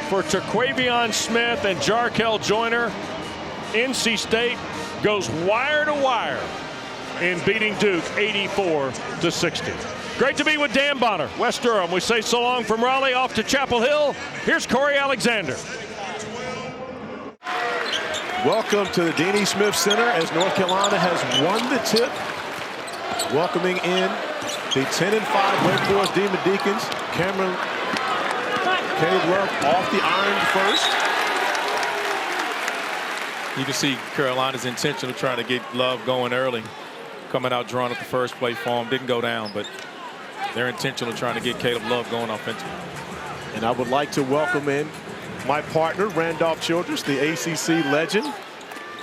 for Terquavion Smith and Jarkel Joyner. NC State goes wire to wire in beating Duke 84-60. Great to be with Dan Bonner, West Durham. We say so long from Raleigh off to Chapel Hill. Here's Corey Alexander. Welcome to the Deanie Smith Center as North Carolina has won the tip. Welcoming in the 10-5 Wake Forest Demon Deacons. Cameron Caleb Love off the iron first. You can see Carolina's intention of trying to get Love going early. Coming out drawing up the first play for him. Didn't go down, but they're intentional trying to get Caleb Love going offensively. And I would like to welcome in my partner, Randolph Childress, the ACC legend.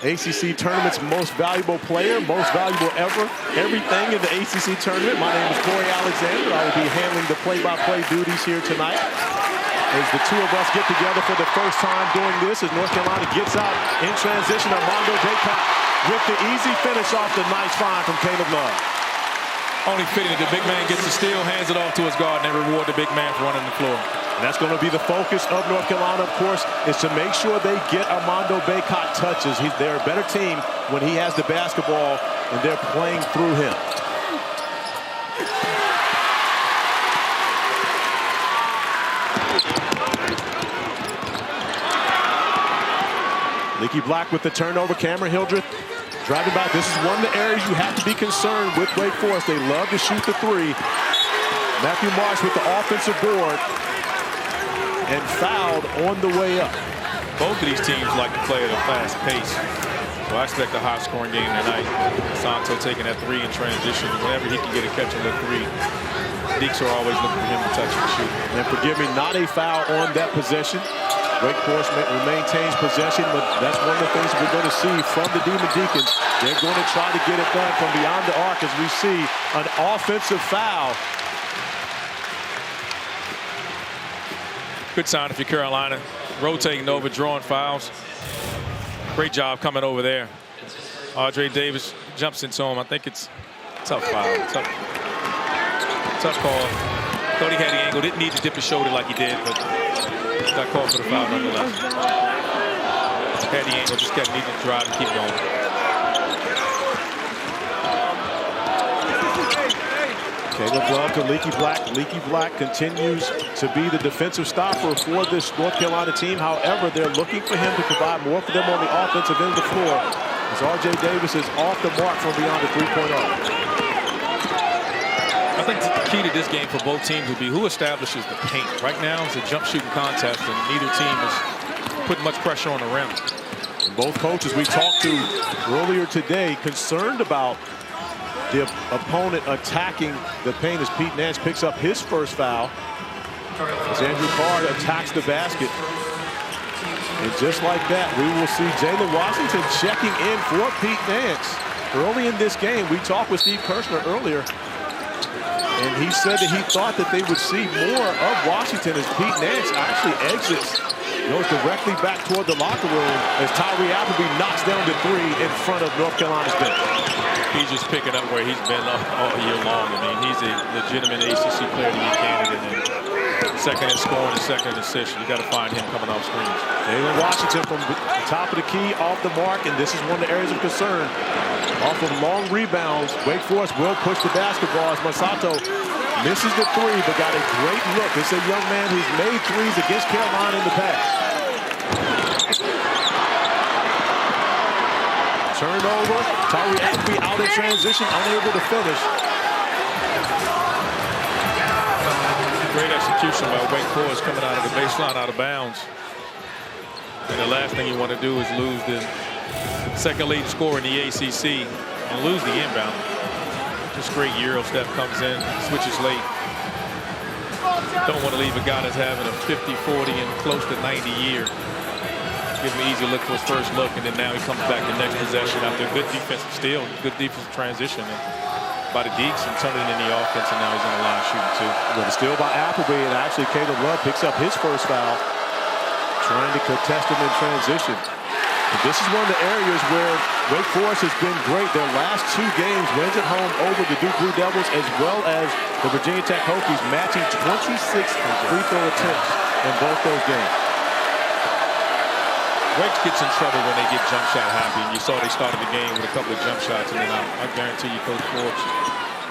ACC tournament's most valuable player, most valuable ever. Everything in the ACC tournament. My name is Corey Alexander. I will be handling the play-by-play duties here tonight as the two of us get together for the first time doing this as North Carolina gets out in transition. Armando Bacot with the easy finish off the nice find from Caleb Love. Only fitting that the big man gets the steal, hands it off to his guard, and they reward the big man for running the floor. And that's going to be the focus of North Carolina, of course, is to make sure they get Armando Bacot touches. They're a better team when he has the basketball and they're playing through him. Leaky Black with the turnover. Cameron Hildreth driving back. This is one of the areas you have to be concerned with Wake Forest. They love to shoot the three. Matthew Marsh with the offensive board and fouled on the way up. Both of these teams like to play at a fast pace. So I expect a high-scoring game tonight. Monsanto taking that three in transition. Whenever he can get a catch on the three, Deacs are always looking for him to touch and shoot. And forgive me, not a foul on that possession. Wake Forest maintains possession, but that's one of the things we're going to see from the Demon Deacons. They're going to try to get it done from beyond the arc as we see an offensive foul. Good sign if you're Carolina. Rotating over, drawing fouls. Great job coming over there. Andre Davis jumps into him. I think it's a tough foul. Tough call. Thought he had the angle. Didn't need to dip his shoulder like he did, but got called for the foul nonetheless. Had the angle, just needed to drive and keep going. Caleb Love to Leaky Black. Leaky Black continues to be the defensive stopper for this North Carolina team. However, they're looking for him to provide more for them on the offensive end of the floor as R.J. Davis is off the mark from beyond the three-point arc. I think the key to this game for both teams would be who establishes the paint. Right now, it's a jump shooting contest, and neither team is putting much pressure on the rim. And both coaches we talked to earlier today concerned about the opponent attacking the paint as Pete Nance picks up his first foul. As Andrew Card attacks the basket. And just like that, we will see Jalen Washington checking in for Pete Nance. Early in this game, we talked with Steve Kirshner earlier, and he said that he thought that they would see more of Washington as Pete Nance actually exits, goes directly back toward the locker room as Tyree Appleby knocks down the three in front of North Carolina's bench. He's just picking up where he's been all year long. I mean, he's a legitimate ACC player to be candidate. And second in scoring and second in assists. You got to find him coming off screens. Jalen Washington from the top of the key, off the mark, and this is one of the areas of concern. Off of long rebounds, Wake Forest will push the basketball as Monsanto misses the three, but got a great look. It's a young man who's made threes against Carolina in the past. Turnover, Tyree Appleby out in transition, unable to finish. Great execution by Wake Forest coming out of the baseline, out of bounds. And the last thing you want to do is lose the second leading scorer in the ACC and lose the inbound. Just great Euro step comes in, switches late. Don't want to leave a guy that's having a 50, 40, and close to 90 year. Gives him an easy look for his first look, and then now he comes back the next possession after a good defensive steal, good defensive transition by the Deacs and turning in the offense, and now he's on the line shooting too. With a steal by Appleby, and actually Caleb Love picks up his first foul, trying to contest him in transition. And this is one of the areas where Wake Forest has been great. Their last two games, wins at home over the Duke Blue Devils as well as the Virginia Tech Hokies, matching 26 free throw attempts in both those games. Wake gets in trouble when they get jump shot happy. And you saw they started the game with a couple of jump shots. And then I guarantee you Coach Forbes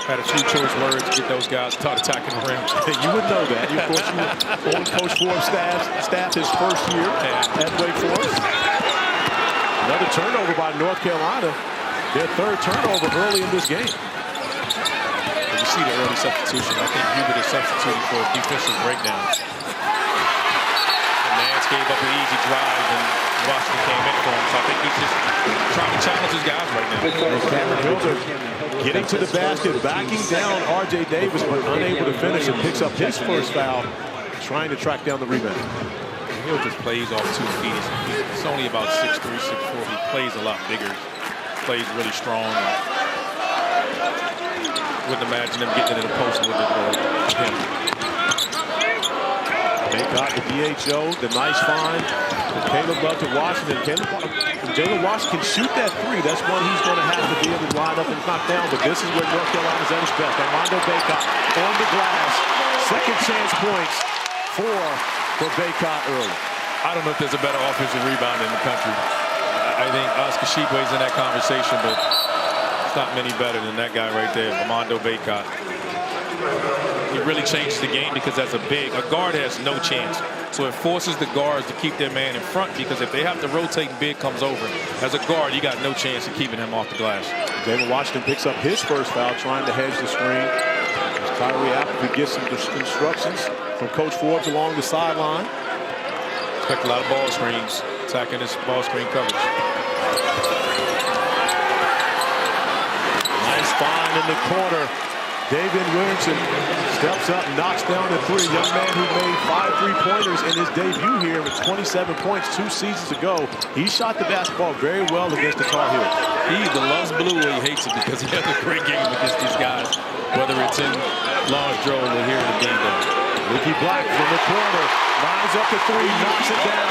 had a few choice words to get those guys to start attacking the rim. You would know that. Of course, you were on Coach Forbes' staff his first year at Wake Forest. Another turnover by North Carolina. Their third turnover early in this game. And you see the early substitution. I think Hubert is substituting for defensive breakdowns. Nance gave up an easy drive, and Washington came in for him. So I think he's just trying to challenge his guys right now. Cameron Hilder getting to the basket, backing down R.J. Davis, but unable to finish, and picks up his first foul, trying to track down the rebound. Hill just plays off 2 feet. He's only about 6'3", 6'4". He plays a lot bigger. Plays really strong. Wouldn't imagine him getting into the post a little bit more with him. Bacot, the DHO, the nice find. Caleb Love to Washington. Jalen Washington can shoot that 3. That's one he's going to have to be able to line up and knock down. But this is where North Carolina's at its best. Armando Bacot on the glass. Second chance points for Bacot early. I don't know if there's a better offensive rebound in the country. I think Oscar Tshiebwe's in that conversation, but it's not many better than that guy right there, Armando Bacot. He really changes the game because as a guard has no chance. So it forces the guards to keep their man in front, because if they have to rotate and big comes over, as a guard, you got no chance of keeping him off the glass. Damon Washington picks up his first foul, trying to hedge the screen. As Tyree Appleby gets some instructions from Coach Forbes along the sideline. Expect a lot of ball screens, attacking this ball screen coverage. Nice find in the corner. David Williamson steps up, knocks down the 3. Young man who made 5 3-pointers in his debut here with 27 points 2 seasons ago. He shot the basketball very well against the Tar Heels. He either loves blue or he hates it, because he has a great game against these guys, whether it's in Lawrence Drole or here in the game day. Leaky Black from the corner, lines up the 3, knocks it down.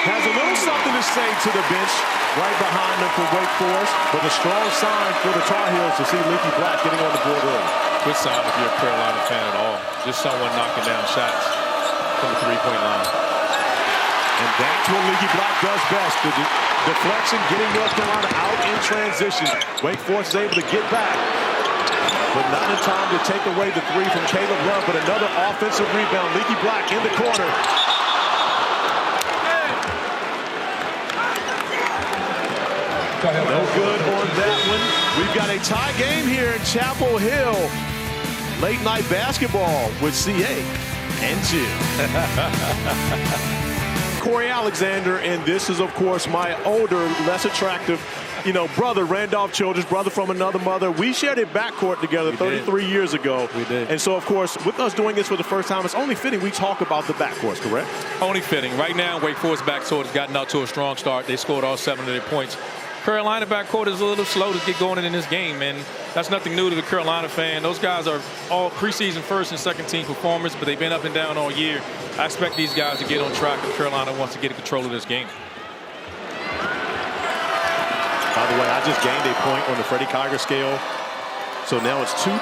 Has a little something to say to the bench right behind them for Wake Forest, but a strong sign for the Tar Heels to see Leaky Black getting on the board early. Good sign if you're a Carolina fan at all. Just someone knocking down shots from the 3-point line. And that's what Leaky Black does best. The deflection, getting North Carolina out in transition. Wake Forest is able to get back, but not in time to take away the 3 from Caleb Love, but another offensive rebound. Leaky Black in the corner. No good on that one. We've got a tie game here in Chapel Hill. Late night basketball with CA and Jim. Corey Alexander, and this is, of course, my older, less attractive, brother, Randolph Childress, brother from another mother. We shared a backcourt together 33 years ago. We did. And so, of course, with us doing this for the first time, it's only fitting we talk about the backcourts, correct? Only fitting. Right now, Wake Forest backcourt has gotten out to a strong start. They scored all 7 of their points. Carolina backcourt is a little slow to get going in this game, and that's nothing new to the Carolina fan. Those guys are all preseason first and second team performers, but they've been up and down all year. I expect these guys to get on track if Carolina wants to get in control of this game. By the way, I just gained a point on the Freddie Kiger scale. So now it's 2-2.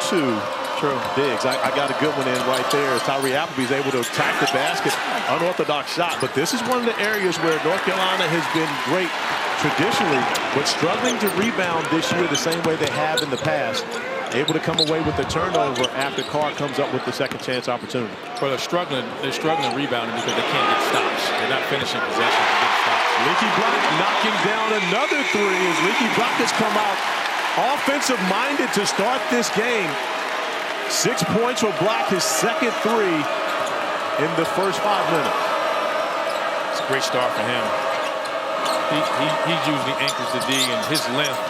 True. Diggs. I got a good one in right there as Tyree Appleby is able to attack the basket. Unorthodox shot. But this is one of the areas where North Carolina has been great traditionally, but struggling to rebound this year the same way they have in the past. Able to come away with the turnover after Carr comes up with the second chance opportunity. Well, they're struggling rebounding because they can't get stops. They're not finishing possessions to get stops. Leaky Black knocking down another 3 as Leaky Black has come out offensive-minded to start this game. 6 points for Black, his second 3 in the first 5 minutes. It's a great start for him. He usually anchors the D, and his length.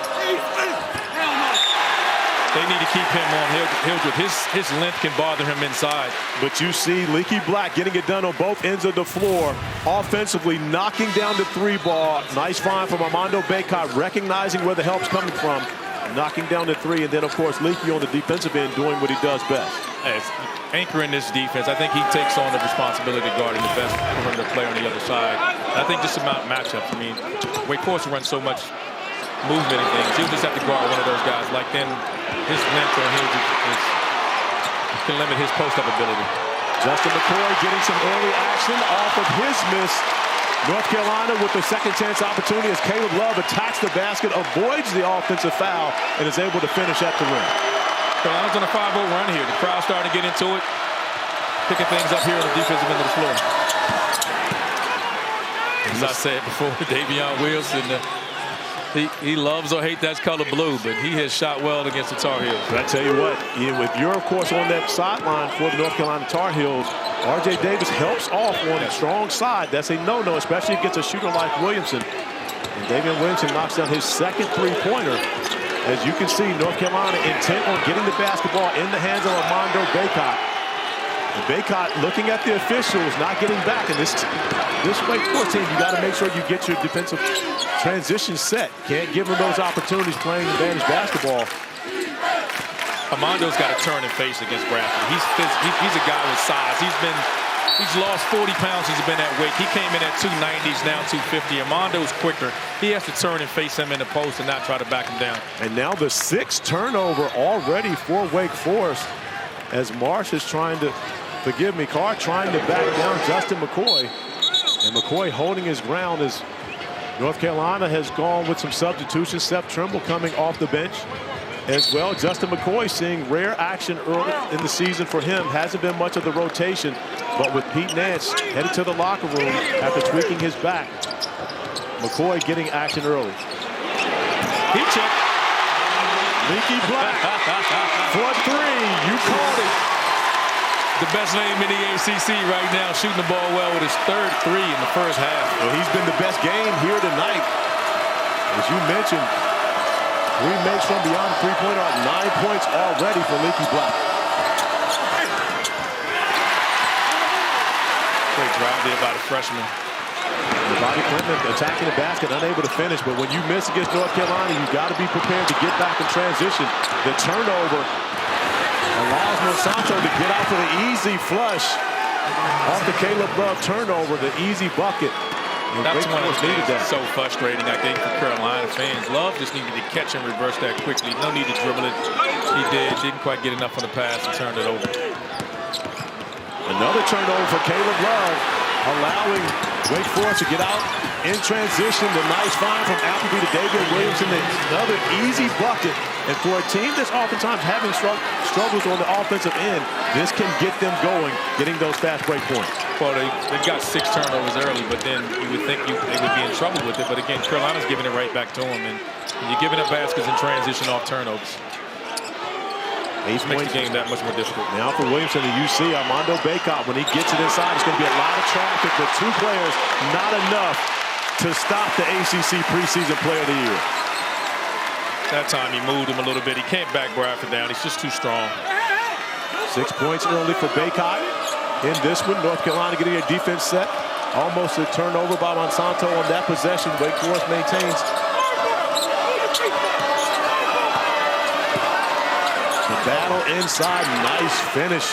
They need to keep him on Hildreth. His length can bother him inside. But you see Leaky Black getting it done on both ends of the floor. Offensively, knocking down the 3 ball. Nice find from Armando Bacot, recognizing where the help's coming from. Knocking down the 3, and then, of course, Leaky on the defensive end doing what he does best. As anchoring this defense, I think he takes on the responsibility of guarding the best perimeter player on the other side. I think just about matchups. I mean, Wake Forest runs so much movement and things. He'll just have to guard one of those guys. Like then, his length on him can limit his post-up ability. Justin McCoy getting some early action off of his miss North Carolina with the second chance opportunity as Caleb Love attacks the basket, avoids the offensive foul, and is able to finish at the rim. Carolina's on a 5-0 run here. The crowd's starting to get into it. Picking things up here on the defensive end of the floor. As I said before, Davion Wilson, he loves or hates that color blue, but he has shot well against the Tar Heels. But I tell you what, if you're, of course, on that sideline for the North Carolina Tar Heels, R.J. Davis helps off on the strong side. That's a no-no, especially against a shooter like Williamson. And Davion Williamson knocks down his second three-pointer. As you can see, North Carolina intent on getting the basketball in the hands of Armando Bacot. And Bacot looking at the officials, not getting back. And this Wake Forest team, you got to make sure you get your defensive transition set. Can't give them those opportunities playing advantage basketball. Armando's got to turn and face against Bradford. He's a guy with size. He's lost 40 pounds since he's been at Wake. He came in at 290s, now 250. Armando's quicker. He has to turn and face him in the post and not try to back him down. And now the sixth turnover already for Wake Forest as Marsh is trying to, forgive me, Carr trying to back down Justin McCoy. And McCoy holding his ground as North Carolina has gone with some substitutions. Seth Trimble coming off the bench as well. Justin McCoy seeing rare action early in the season for him. Hasn't been much of the rotation, but with Pete Nance headed to the locker room after tweaking his back, McCoy getting action early. He checked. Leaky Black for three. You called it. The best name in the ACC right now, shooting the ball well with his third three in the first half. Well, he's been the best game here tonight. As you mentioned, 3 makes from beyond the three-pointer, 9 points already for Leaky Black. Great drive there by the freshman. Bobby Clinton attacking the basket, unable to finish. But when you miss against North Carolina, you've got to be prepared to get back in transition. The turnover allows Monsanto to get out for the easy flush. Off the Caleb Love turnover, the easy bucket. And that's one of those things that's so frustrating, I think, for Carolina fans. Love just needed to catch and reverse that quickly. No need to dribble it. He didn't quite get enough on the pass and turned it over. Another turnover for Caleb Love, allowing Wake Forest to get out in transition. The nice find from Appleby to David Williamson. Another easy bucket. And for a team that's oftentimes having struggles on the offensive end, this can get them going, getting those fast break points. Well, they got 6 turnovers early, but then you would think they would be in trouble with it. But again, Carolina's giving it right back to them. And you're giving up baskets in transition off turnovers. It makes the game that much more difficult. Now for Williamson, the UC, Armando Bacot, when he gets it inside, it's going to be a lot of traffic, but 2 players, not enough to stop the ACC preseason player of the year. That time he moved him a little bit. He can't back Bradford down. He's just too strong. 6 points early for Bacot. In this one, North Carolina getting a defense set. Almost a turnover by Monsanto on that possession. Wake Forest maintains. The battle inside. Nice finish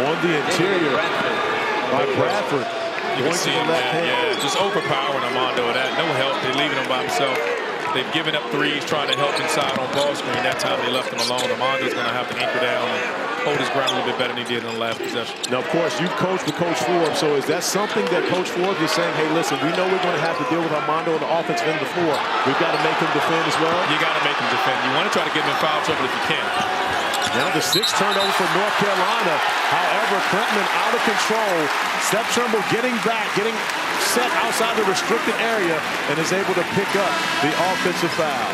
on the interior by Bradford. You can see him, yeah, just overpowering Armando with that. No help. They're leaving him by himself. They've given up threes, trying to help inside on ball screen. That time they left him alone. Armando's going to have to anchor down and hold his ground a little bit better than he did in the last possession. Now, of course, you've coached with Coach Forbes, so is that something that Coach Forbes is saying, hey, listen, we know we're going to have to deal with Armando on the offensive end of the floor. We've got to make him defend as well? You got to make him defend. You want to try to get him in foul trouble if you can. Now the 6th turnover for North Carolina. However, Clinton out of control. Seth Trimble getting back, getting set outside the restricted area, and is able to pick up the offensive foul.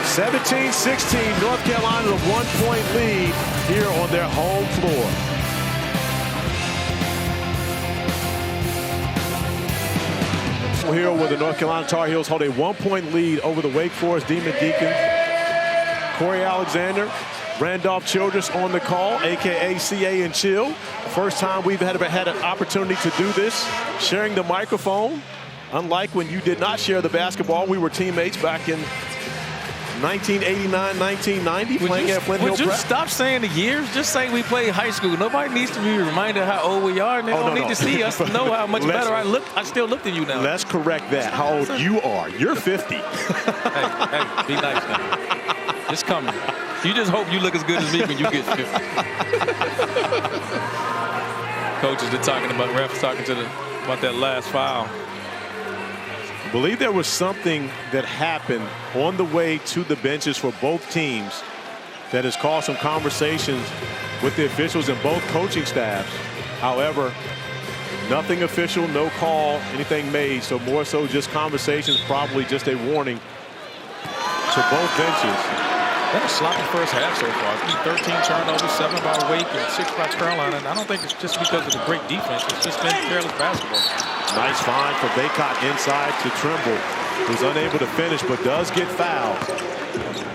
17-16, North Carolina, a 1-point lead here on their home floor. Here where the North Carolina Tar Heels hold a 1-point lead over the Wake Forest Demon Deacon. Corey Alexander, Randolph Childress on the call, a.k.a. CA and Chill. First time we've had an opportunity to do this, sharing the microphone. Unlike when you did not share the basketball, we were teammates back in 1989, 1990, playing at Flint Hill Prep. Would you stop saying the years? Just say we played high school. Nobody needs to be reminded how old we are, and they don't need to see us to know how much better I look. I still look than you now. Let's correct that. How old you are. You're 50. Hey, be nice now. It's coming. You just hope you look as good as me when you get 50. Coaches are talking about refs talking to the about that last foul. I believe there was something that happened on the way to the benches for both teams that has caused some conversations with the officials and both coaching staffs. However, nothing official, no call, anything made. So more so just conversations, probably just a warning to both benches. Been a sloppy first half so far. 13 turnovers, 7 by Wake and 6 by Carolina. And I don't think it's just because of the great defense. It's just been careless basketball. Nice find for Bacot inside to Trimble, who's unable to finish but does get fouled.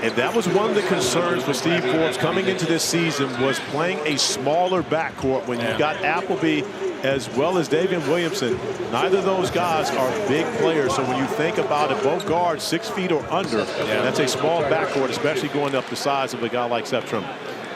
And that was one of the concerns for Steve Forbes coming into this season, was playing a smaller backcourt when you got Appleby as well as Davian Williamson. Neither of those guys are big players, so when you think about it, both guards 6 feet or under, that's a small backcourt, especially going up the size of a guy like Seth Trimble.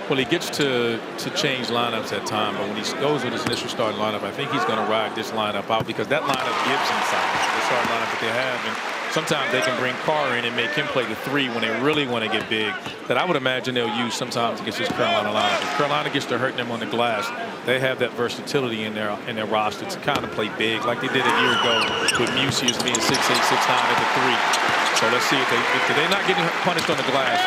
Well, he gets to change lineups at time, but when he goes with his initial starting lineup, I think he's going to ride this lineup out because that lineup gives him size, the starting lineup that they have. And sometimes they can bring Carr in and make him play the 3 when they really want to get big. That I would imagine they'll use sometimes against this Carolina lineup. If Carolina gets to hurting them on the glass, they have that versatility in their roster to kind of play big, like they did a year ago with Musius being 6'8", 6'9" at the 3. So let's see if they're not getting punished on the glass,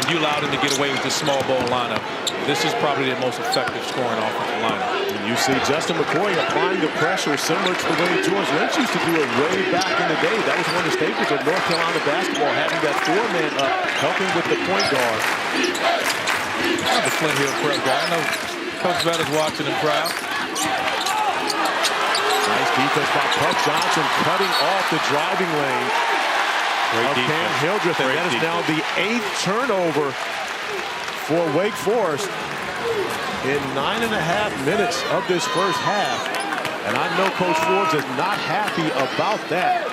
and you allow them to get away with this small ball lineup, this is probably the most effective scoring offensive lineup. And you see Justin McCoy applying the pressure similar to the way George Lynch used to do it way back in the day. That was one of the staples of North Carolina basketball, having that 4-man up, helping with the point guard. I'm a Flint Hill prep guy. I know Coach Vetter's watching him proud. Nice defense by Puck Johnson, cutting off the driving lane of Cam Hildreth, and that is now the 8th turnover for Wake Forest in 9.5 minutes of this first half. And I know Coach Forbes is not happy about that.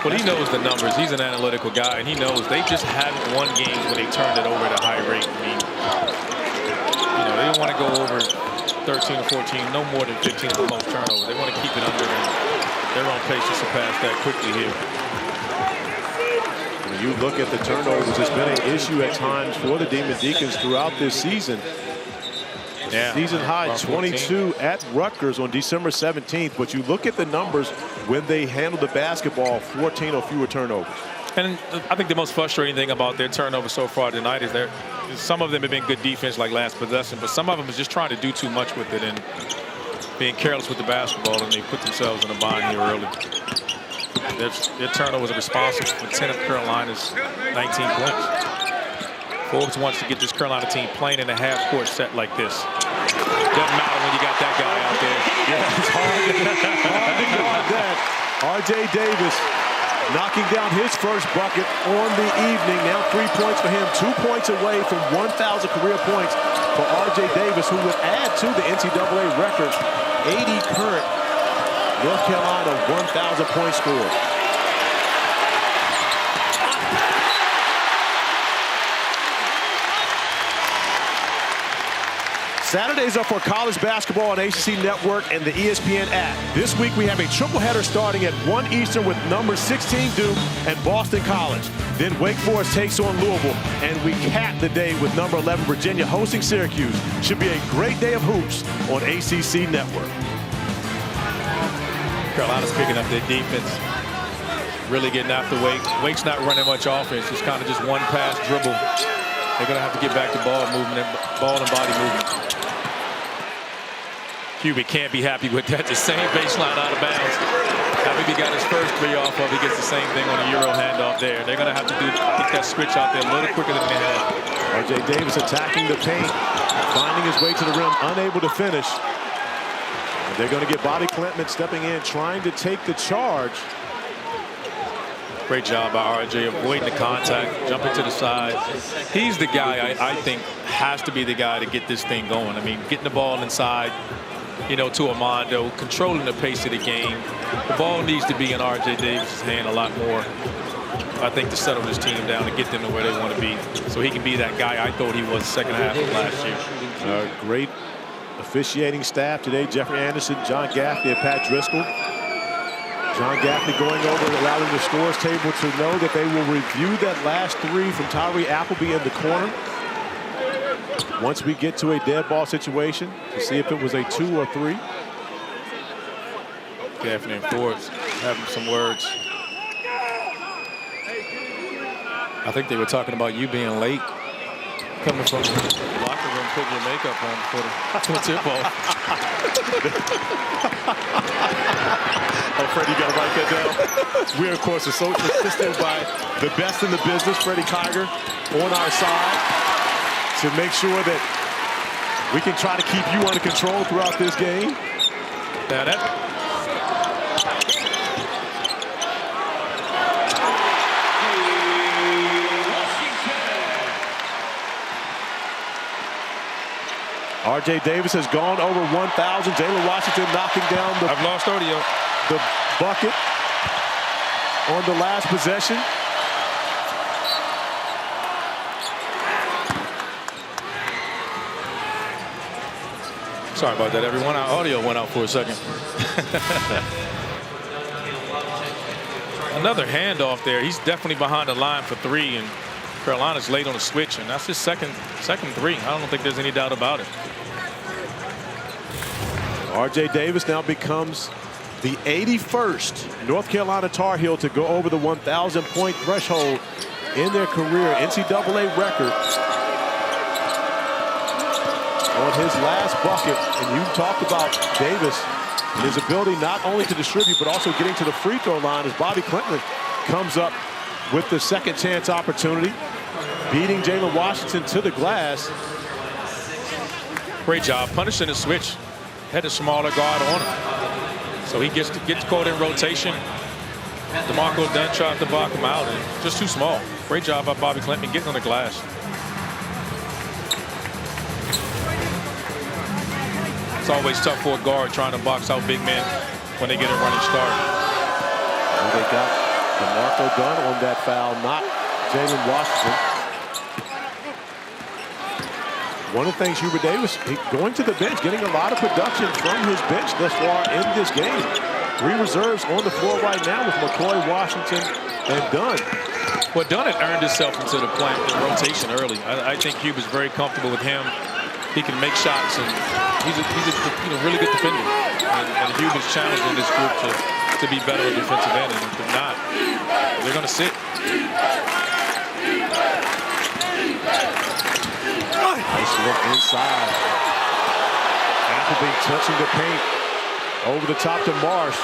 Well, he knows the numbers. He's an analytical guy, and he knows they just haven't won games when they turned it over at a high rate. I mean, they don't want to go over 13 or 14, no more than 15 is the most turnovers. They want to keep it under, and they're on pace to surpass that quickly here. When you look at the turnovers, it's been an issue at times for the Demon Deacons throughout this season. Season high 22 at Rutgers on December 17th. But you look at the numbers when they handle the basketball, 14 or fewer turnovers. And I think the most frustrating thing about their turnovers so far tonight is some of them have been good defense like last possession, but some of them is just trying to do too much with it and being careless with the basketball, and they put themselves in a bind here early. Their turnovers are responsible for 10 of Carolina's 19 points. Forbes wants to get this Carolina team playing in a half-court set like this. Doesn't matter when you got that guy out there. Yeah, it's hard to guard that. R.J. Davis knocking down his first bucket on the evening. Now 3 points for him. 2 points away from 1,000 career points for R.J. Davis, who would add to the NCAA record. 80 current North Carolina 1,000-point score. Saturdays are for college basketball on ACC Network and the ESPN app. This week we have a triple header starting at 1 Eastern with number 16 Duke and Boston College. Then Wake Forest takes on Louisville, and we cap the day with number 11 Virginia hosting Syracuse. Should be a great day of hoops on ACC Network. Carolina's picking up their defense, really getting after Wake. Wake's not running much offense. It's kind of just one pass dribble. They're going to have to get back to ball movement, ball and body movement. Hubie can't be happy with that. The same baseline out of bounds. Appleby got his first 3 off of. He gets the same thing on a Euro handoff there. They're going to have to get that switch out there a little quicker than they had. R.J. Davis attacking the paint, finding his way to the rim, unable to finish. And they're going to get Bobby Klintman stepping in, trying to take the charge. Great job by R.J. avoiding the contact, jumping to the side. He's the guy I think has to be the guy to get this thing going. I mean, getting the ball inside, to Armando, controlling the pace of the game. The ball needs to be in R.J. Davis' hand a lot more, I think, to settle this team down and get them to where they want to be, so he can be that guy I thought he was the second half of last year. Great officiating staff today. Jeffrey Anderson, John Gaffney, and Pat Driscoll. John Gaffney going over and allowing the scores table to know that they will review that last 3 from Tyree Appleby in the corner once we get to a dead ball situation to see if it was a 2 or 3. Gaffney and Forbes having some words. I think they were talking about you being late, coming from the locker room, putting your makeup on for the tip-off. Oh, Freddie, you got to write that down. We, of course, are so assisted by the best in the business, Freddie Kiger, on our side to make sure that we can try to keep you under control throughout this game. Now that R.J. Davis has gone over 1,000. Jalen Washington knocking down I've lost audio. The bucket on the last possession. Sorry about that, everyone. Our audio went out for a second. Another handoff there. He's definitely behind the line for three, and Carolina's late on the switch, and that's his second three. I don't think there's any doubt about it. R.J. Davis now becomes the 81st North Carolina Tar Heel to go over the 1,000-point threshold in their career. NCAA record on his last bucket. And you talked about Davis and his ability not only to distribute but also getting to the free throw line as Bobby Clinton comes up with the second chance opportunity, beating Jalen Washington to the glass. Great job punishing the switch. Had a smaller guard on him, so he gets caught in rotation. DeMarco Dunn tried to block him out, and just too small. Great job by Bobby Clinton getting on the glass. It's always tough for a guard trying to box out big men when they get a running start. And they got DeMarco Dunn on that foul, not Jalen Washington. One of the things Hubert Davis, going to the bench, getting a lot of production from his bench thus far in this game. 3 reserves on the floor right now with McCoy, Washington, and Dunn. Well, Dunn had earned himself into the point in rotation early. I think Hubert's very comfortable with him. He can make shots, and he's a really good defender. And Hubert's challenging this group to be better at defensive end, and if they're not, they're going to sit. Nice look inside. Appleby touching the paint over the top to Marsh.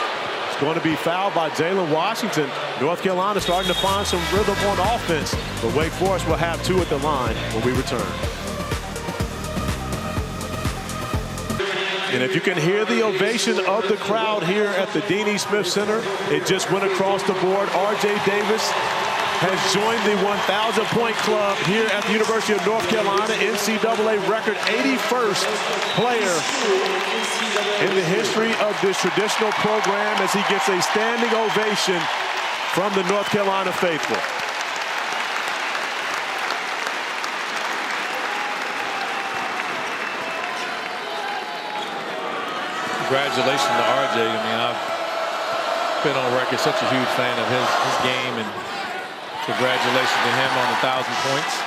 It's going to be fouled by Jalen Washington. North Carolina starting to find some rhythm on offense, but Wake Forest will have 2 at the line when we return. And if you can hear the ovation of the crowd here at the Dean E. Smith Center, it just went across the board. R.J. Davis has joined the 1,000-point club here at the University of North Carolina. NCAA record 81st player in the history of this traditional program as he gets a standing ovation from the North Carolina faithful. Congratulations to RJ. I mean, I've been on record such a huge fan of his game, and congratulations to him on 1,000 points.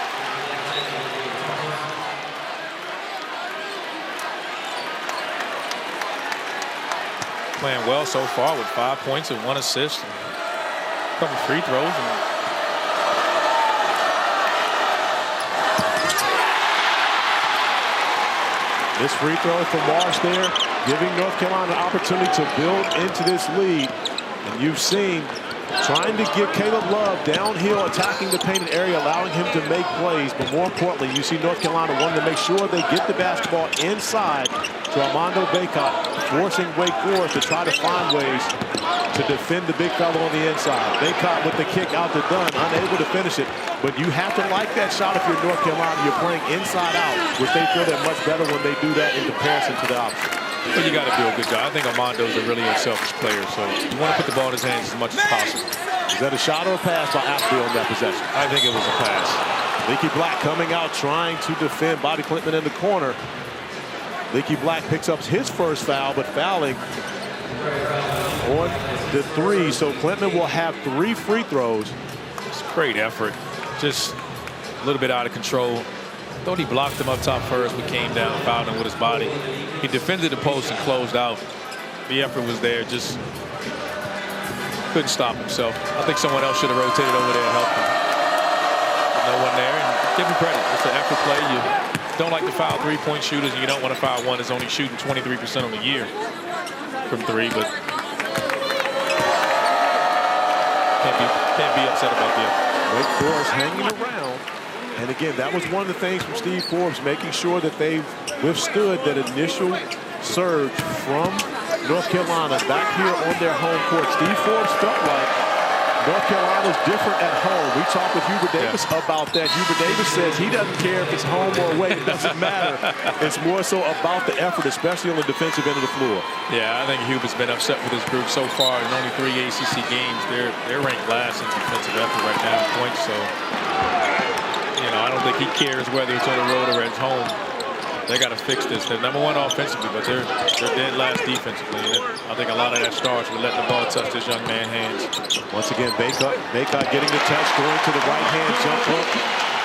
Playing well so far with 5 points and 1 assist, and a couple free throws. This free throw from Marsh there, giving North Carolina an opportunity to build into this lead. And you've seen trying to get Caleb Love downhill, attacking the painted area, allowing him to make plays. But more importantly, you see North Carolina wanting to make sure they get the basketball inside to Armando Bacot, forcing Wake Forest to try to find ways to defend the big fella on the inside. Bacot with the kick out to Dunn, unable to finish it. But you have to like that shot if you're North Carolina. You're playing inside out, which they feel they're much better when they do that in comparison to the opposite. But you got to do a good job. I think Armando's a really unselfish player, so you want to put the ball in his hands as much as possible. Is that a shot or a pass by Appleby on that possession? I think it was a pass. Leaky Black coming out trying to defend Bobby Clinton in the corner. Leaky Black picks up his first foul, but fouling on the 3. So Clinton will have 3 free throws. It's a great effort. Just a little bit out of control. Thought he blocked him up top first, but came down, fouled him with his body. He defended the post and closed out. The effort was there, just couldn't stop himself. I think someone else should have rotated over there and helped him. No one there, and give him credit. It's an effort play. You don't like to foul three-point shooters, and you don't want to foul one that's only shooting 23% on the year from three, but can't be upset about that. Wake Forest hanging around. And again, that was one of the things from Steve Forbes, making sure that they withstood that initial surge from North Carolina back here on their home court. Steve Forbes felt like North Carolina's different at home. We talked with Hubert Davis about that. Hubert Davis says he doesn't care if it's home or away. It doesn't matter. It's more so about the effort, especially on the defensive end of the floor. Yeah, I think Hubert's been upset with his group so far. In only 3 ACC games, they're ranked last in defensive effort right now in points. So, you know, I don't think he cares whether it's on the road or at home. They got to fix this. They're #1 offensively, but they're dead last defensively. And I think a lot of that starts with letting the ball touch this young man's hands. Once again, Bacot getting the touch, going to the right-hand jump hook,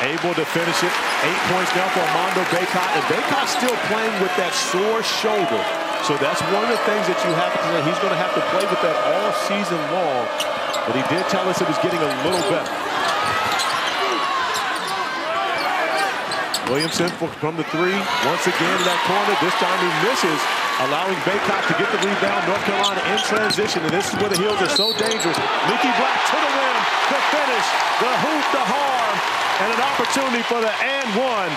able to finish it. 8 points now for Armando Bacot, and Bacot's still playing with that sore shoulder. So that's one of the things that you have to say. He's going to have to play with that all season long. But he did tell us it was getting a little better. Williamson from the three, once again in that corner. This time he misses, allowing Bacot to get the rebound. North Carolina in transition, and this is where the Heels are so dangerous. Leaky Black to the rim, the finish, the hoop, the harm, and an opportunity for the and one.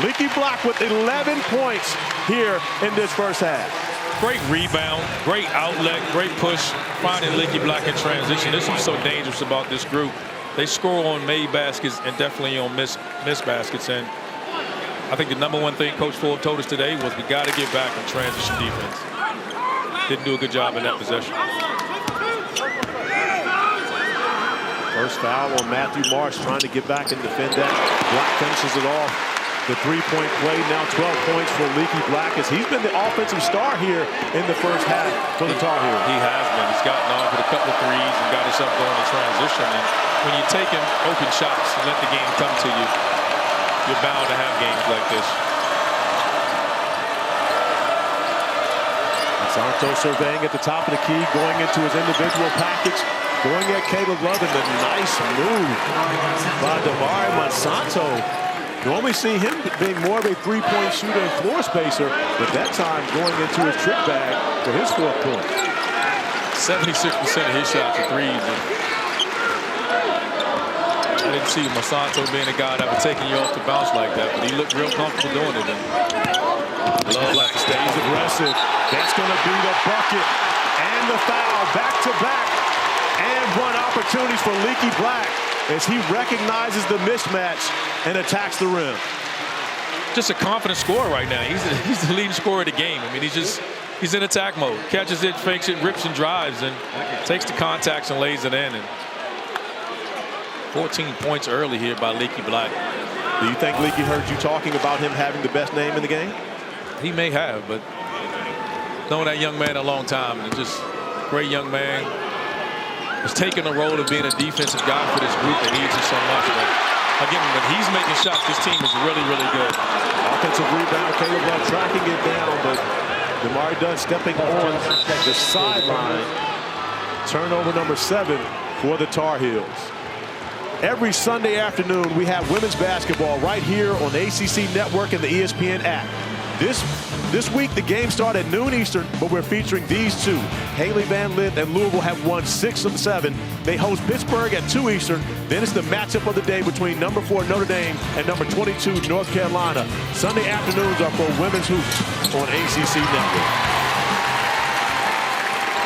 Leaky Black with 11 points here in this first half. Great rebound, great outlet, great push, finding Leaky Black in transition. This is so dangerous about this group. They score on made baskets and definitely on missed baskets. And I think the #1 thing Coach Forbes told us today was we got to get back in transition defense. Didn't do a good job in that possession. First foul on Matthew Marsh, trying to get back and defend that. Black finishes it off. The three-point play, now 12 points for Leaky Black, as he's been the offensive star here in the first half for the Tar Heels. He has been. He's gotten off with a couple of threes and got himself going in transition. And when you're taking open shots and let the game come to you, you're bound to have games like this. Monsanto surveying at the top of the key, going into his individual package, going at Caleb Love, and a nice move by Damari Monsanto. Normally see him being more of a three-point shooter and floor spacer, but that time going into his trick bag for his 4th point. 76% of his shots are threes. I didn't see Monsanto being a guy that was taking you off the bounce like that, but he looked real comfortable doing it. Love like stays aggressive. That's going to be the bucket and the foul, back-to-back, and one opportunities for Leaky Black as he recognizes the mismatch and attacks the rim. Just a confident scorer right now. He's the leading scorer of the game. I mean, he's in attack mode. Catches it, fakes it, rips and drives, and takes the contacts and lays it in. And 14 points early here by Leaky Black. Do you think Leaky heard you talking about him having the best name in the game? He may have, but known that young man a long time, and just great young man. He's taking the role of being a defensive guy for this group that needs it so much. But again, when he's making shots, this team is really, really good. Offensive rebound, Caleb Love tracking it down, but Damari Dunn stepping on the sideline. Turnover number 7 for the Tar Heels. Every Sunday afternoon, we have women's basketball right here on the ACC Network and the ESPN app. This week, the game started at noon Eastern, but we're featuring these two. Haley Van Lith and Louisville have won 6 of 7. They host Pittsburgh at 2 Eastern. Then it's the matchup of the day between number 4 Notre Dame and number 22 North Carolina. Sunday afternoons are for women's hoops on ACC Network.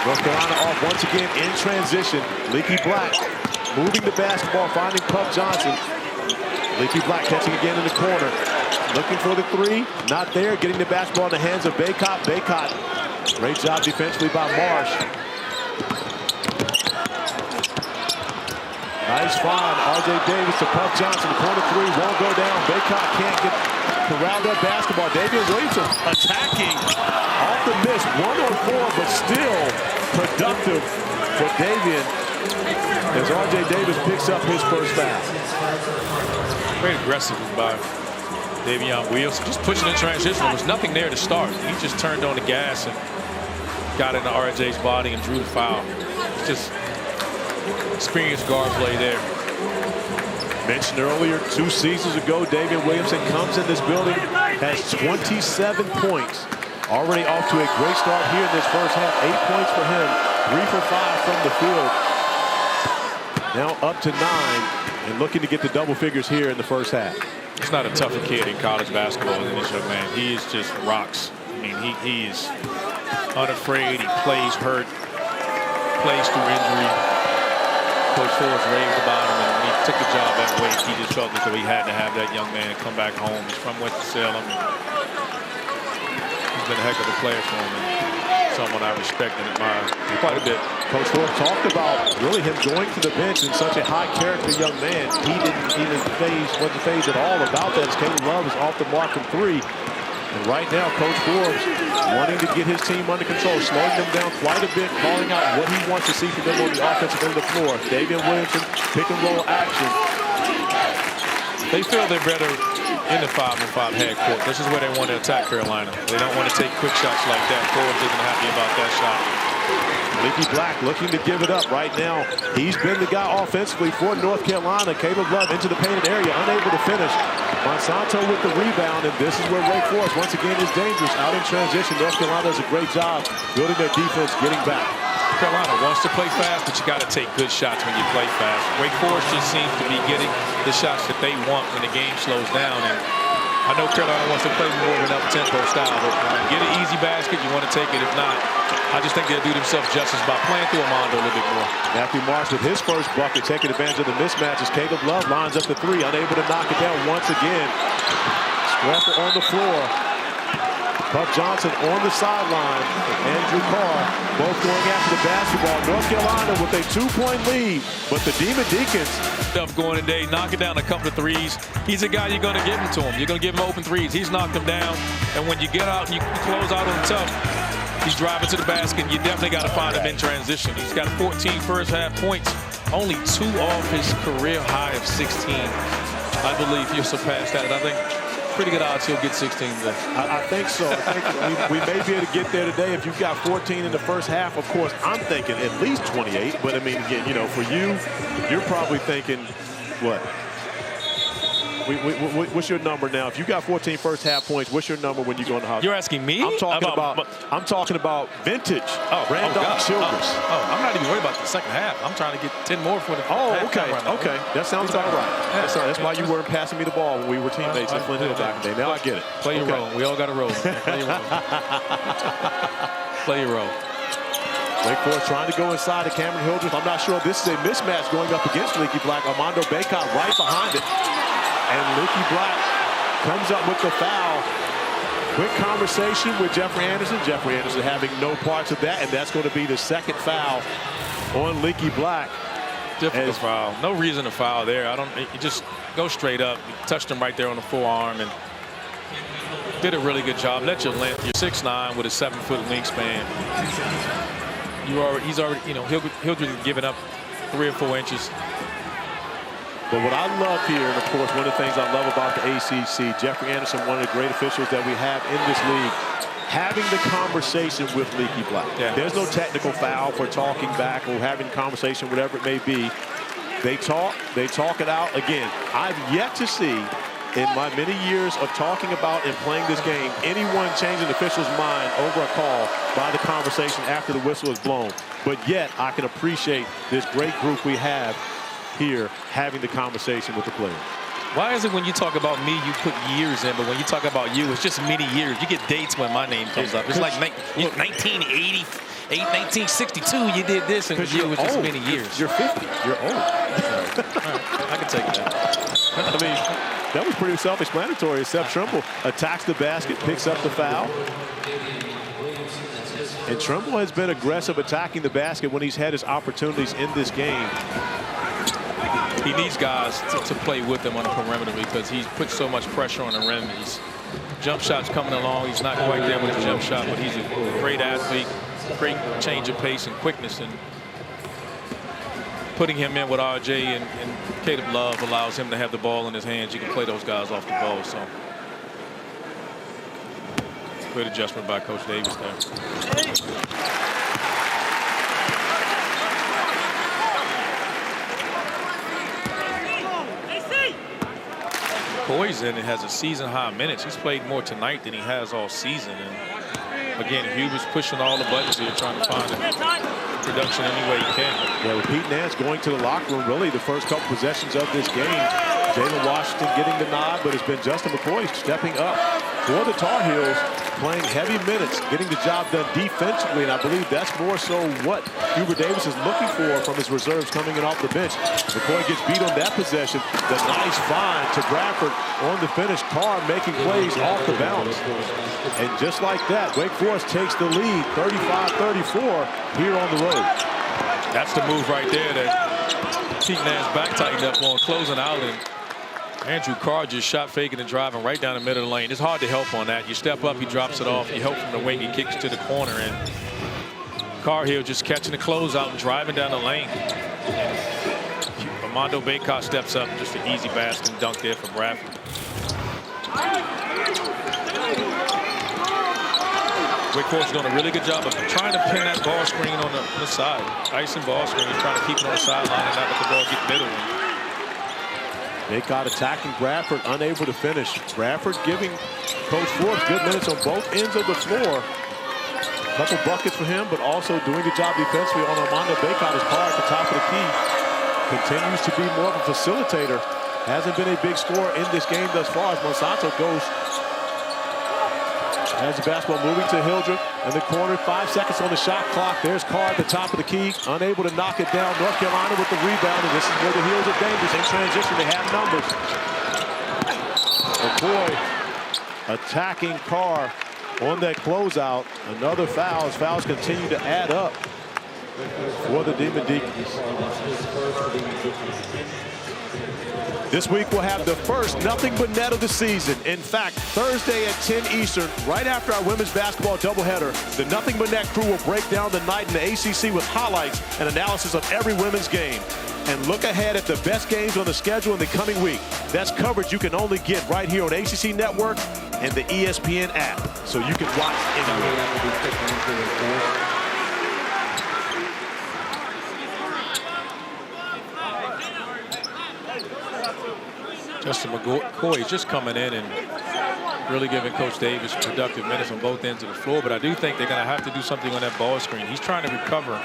North Carolina off once again in transition. Leaky Black moving the basketball, finding Puff Johnson. Leaky Black catching again in the corner. Looking for the 3, not there. Getting the basketball in the hands of Bacot. Bacot, great job defensively by Marsh. Nice find, R.J. Davis to Puff Johnson. Corner 3 won't go down. Bacot can't get corralled that basketball. Davian Williamson attacking off the miss. 1 on 4, but still productive for Davian as R.J. Davis picks up his first foul. Very aggressive by Davion Williamson, just pushing in transition. There was nothing there to start. He just turned on the gas and got into RJ's body and drew the foul. It's just experienced guard play there. Mentioned earlier, 2 seasons ago, David Williamson comes in this building, has 27 points. Already off to a great start here in this first half. 8 points for him, 3 for 5 from the field. Now up to 9 and looking to get the double figures here in the first half. He's not a tougher kid in college basketball than this young man. He is just rocks. I mean, he is unafraid. He plays hurt, plays through injury. Coach Ford's raved about him, and when he took the job at Wake, he just felt as though he had to have that young man come back home. He's from Winston-Salem. He's been a heck of a player for him, and someone I respect and admire quite a bit. Coach Ford talked about really him going to the bench and such a high character young man. He didn't even wasn't phased at all about that. As Caleb Love is off the mark from 3. And right now, Coach Forbes wanting to get his team under control, slowing them down quite a bit, calling out what he wants to see from them on the offensive end of the floor. Davian Williamson, pick and roll action. They feel they're better in the 5-on-5 half court. This is where they want to attack Carolina. They don't want to take quick shots like that. Forbes isn't happy about that shot. Leaky Black looking to give it up right now. He's been the guy offensively for North Carolina. Caleb Love into the painted area, unable to finish. Monsanto with the rebound, and this is where Wake Forest once again is dangerous. Out in transition, North Carolina does a great job building their defense, getting back. Carolina wants to play fast, but you got to take good shots when you play fast. Wake Forest just seems to be getting the shots that they want when the game slows down. And I know Carolina wants to play more of an up-tempo style, but when you get an easy basket, you want to take it. If not, I just think they'll do themselves justice by playing through Armando a little bit more. Matthew Marks with his first bucket, taking advantage of the mismatches. Caleb Love lines up the 3, unable to knock it down once again. Scrapper on the floor. Buck Johnson on the sideline. Andrew Carr both going after the basketball. North Carolina with a 2-point lead, but the Demon Deacons Stuff going today, knocking down a couple of threes. He's a guy you're going to give them to him. You're going to give him open threes. He's knocked them down, and when you get out and you close out on tough, he's driving to the basket. You definitely got to find him in transition. He's got 14 first half points, only 2 off his career high of 16. I believe he'll surpass that. And I think pretty good odds he'll get 16 today. I think so. I think we may be able to get there today. If you've got 14 in the first half, of course, I'm thinking at least 28. But I mean, again, you know, for you, you're probably thinking, what? What's your number now? If you got 14 first half points, what's your number when you go in the house? You're asking me? I'm talking about vintage. Randolph Childress. I'm not even worried about the second half. I'm trying to get 10 more for the okay. Okay. That sounds about right. Yeah. That's why you weren't passing me the ball when we were teammates in Flint Hill back in the day. Now I get it. Play your role. We all got a role. Play your role. Play your role. Wake Forest trying to go inside to Cameron Hildreth. I'm not sure this is a mismatch going up against Leaky Black. Armando Bacot right behind it. And Leaky Black comes up with the foul. Quick conversation with Jeffrey Anderson. Jeffrey Anderson having no parts of that, and that's going to be the second foul on Leaky Black. Difficult foul. No reason to foul there. You just go straight up. You touched him right there on the forearm and did a really good job. Let your length. You're 6'9" with a 7-foot wingspan. He's already, you know, Hildreth giving up 3 or 4 inches. But what I love here, and of course, one of the things I love about the ACC, Jeffrey Anderson, one of the great officials that we have in this league, having the conversation with Leaky Black. Yeah. There's no technical foul for talking back or having conversation, whatever it may be. They talk it out. Again, I've yet to see in my many years of talking about and playing this game, anyone change an official's mind over a call by the conversation after the whistle is blown. But yet, I can appreciate this great group we have here having the conversation with the players. Why is it when you talk about me, you put years in, but when you talk about you, it's just many years? You get dates when my name comes up. It's like 1980, 1962, you did this, and you was just many years. You're 50. You're old. I can take that. I mean, that was pretty self-explanatory. Seth Trimble attacks the basket, picks up the foul. And Trimble has been aggressive attacking the basket when he's had his opportunities in this game. He needs guys to play with him on the perimeter because he's put so much pressure on the rim. His jump shot's coming along. He's not quite there with his jump shot, but he's a great athlete, great change of pace and quickness. And putting him in with RJ and Caleb Love allows him to have the ball in his hands. You can play those guys off the ball. So great adjustment by Coach Davis there. McCoy's in and has a season-high minutes. He's played more tonight than he has all season. And again, Hubert's pushing all the buttons here, trying to find production any way he can. Yeah, with Pete Nance going to the locker room, really the first couple possessions of this game, Jalen Washington getting the nod, but it's been Justin McCoy stepping up for the Tar Heels, playing heavy minutes, getting the job done defensively, and I believe that's more so what Hubert Davis is looking for from his reserves coming in off the bench. McCoy gets beat on that possession. The nice find to Bradford on the finish. Carr making plays off the bounce. And just like that, Wake Forest takes the lead, 35-34 here on the road. That's the move right there that Pete Nance back tightened up on, closing out, and Andrew Carr just shot faking and driving right down the middle of the lane. It's hard to help on that. You step up, he drops it off. You help from the wing, he kicks to the corner, and Carr here just catching the closeout and driving down the lane. And Armando Bacot steps up, just an easy basket and dunk there for Bradford. Wake Forest is doing a really good job of trying to pin that ball screen on the side. Icing ball screen, trying to keep it on the sideline and not let the ball get middle. Bacot attacking Bradford, unable to finish. Bradford giving Coach Forbes good minutes on both ends of the floor. A couple buckets for him, but also doing a job defensively on Armando Bacot as Carr at the top of the key. Continues to be more of a facilitator. Hasn't been a big scorer in this game thus far as Monsanto goes. Has the basketball moving to Hildreth in the corner. 5 seconds on the shot clock. There's Carr at the top of the key, unable to knock it down. North Carolina with the rebound, and this is where the Heels are dangerous in transition. They have numbers. McCoy attacking Carr on that closeout. Another foul as fouls continue to add up for the Demon Deacons. This week we'll have the first nothing but net of the season. In fact, Thursday at 10 Eastern, right after our women's basketball doubleheader, the Nothing But Net crew will break down the night in the ACC with highlights and analysis of every women's game. And look ahead at the best games on the schedule in the coming week. That's coverage you can only get right here on ACC Network and the ESPN app, so you can watch anywhere. Justin McCoy is just coming in and really giving Coach Davis productive minutes on both ends of the floor. But I do think they're going to have to do something on that ball screen. He's trying to recover.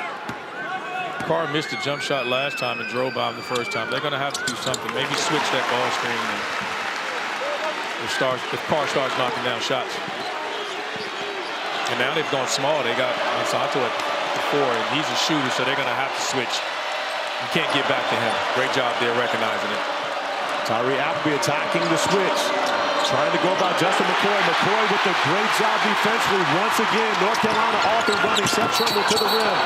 Carr missed a jump shot last time and drove by him the first time. They're going to have to do something. Maybe switch that ball screen if Carr starts knocking down shots. And now they've gone small. They got Monsanto at the 4, and he's a shooter, so they're going to have to switch. You can't get back to him. Great job there recognizing it. Tyree Appleby attacking the switch. Trying to go by Justin McCoy. McCoy with a great job defensively. Once again, North Carolina off and running. Seth Trimble to the rim.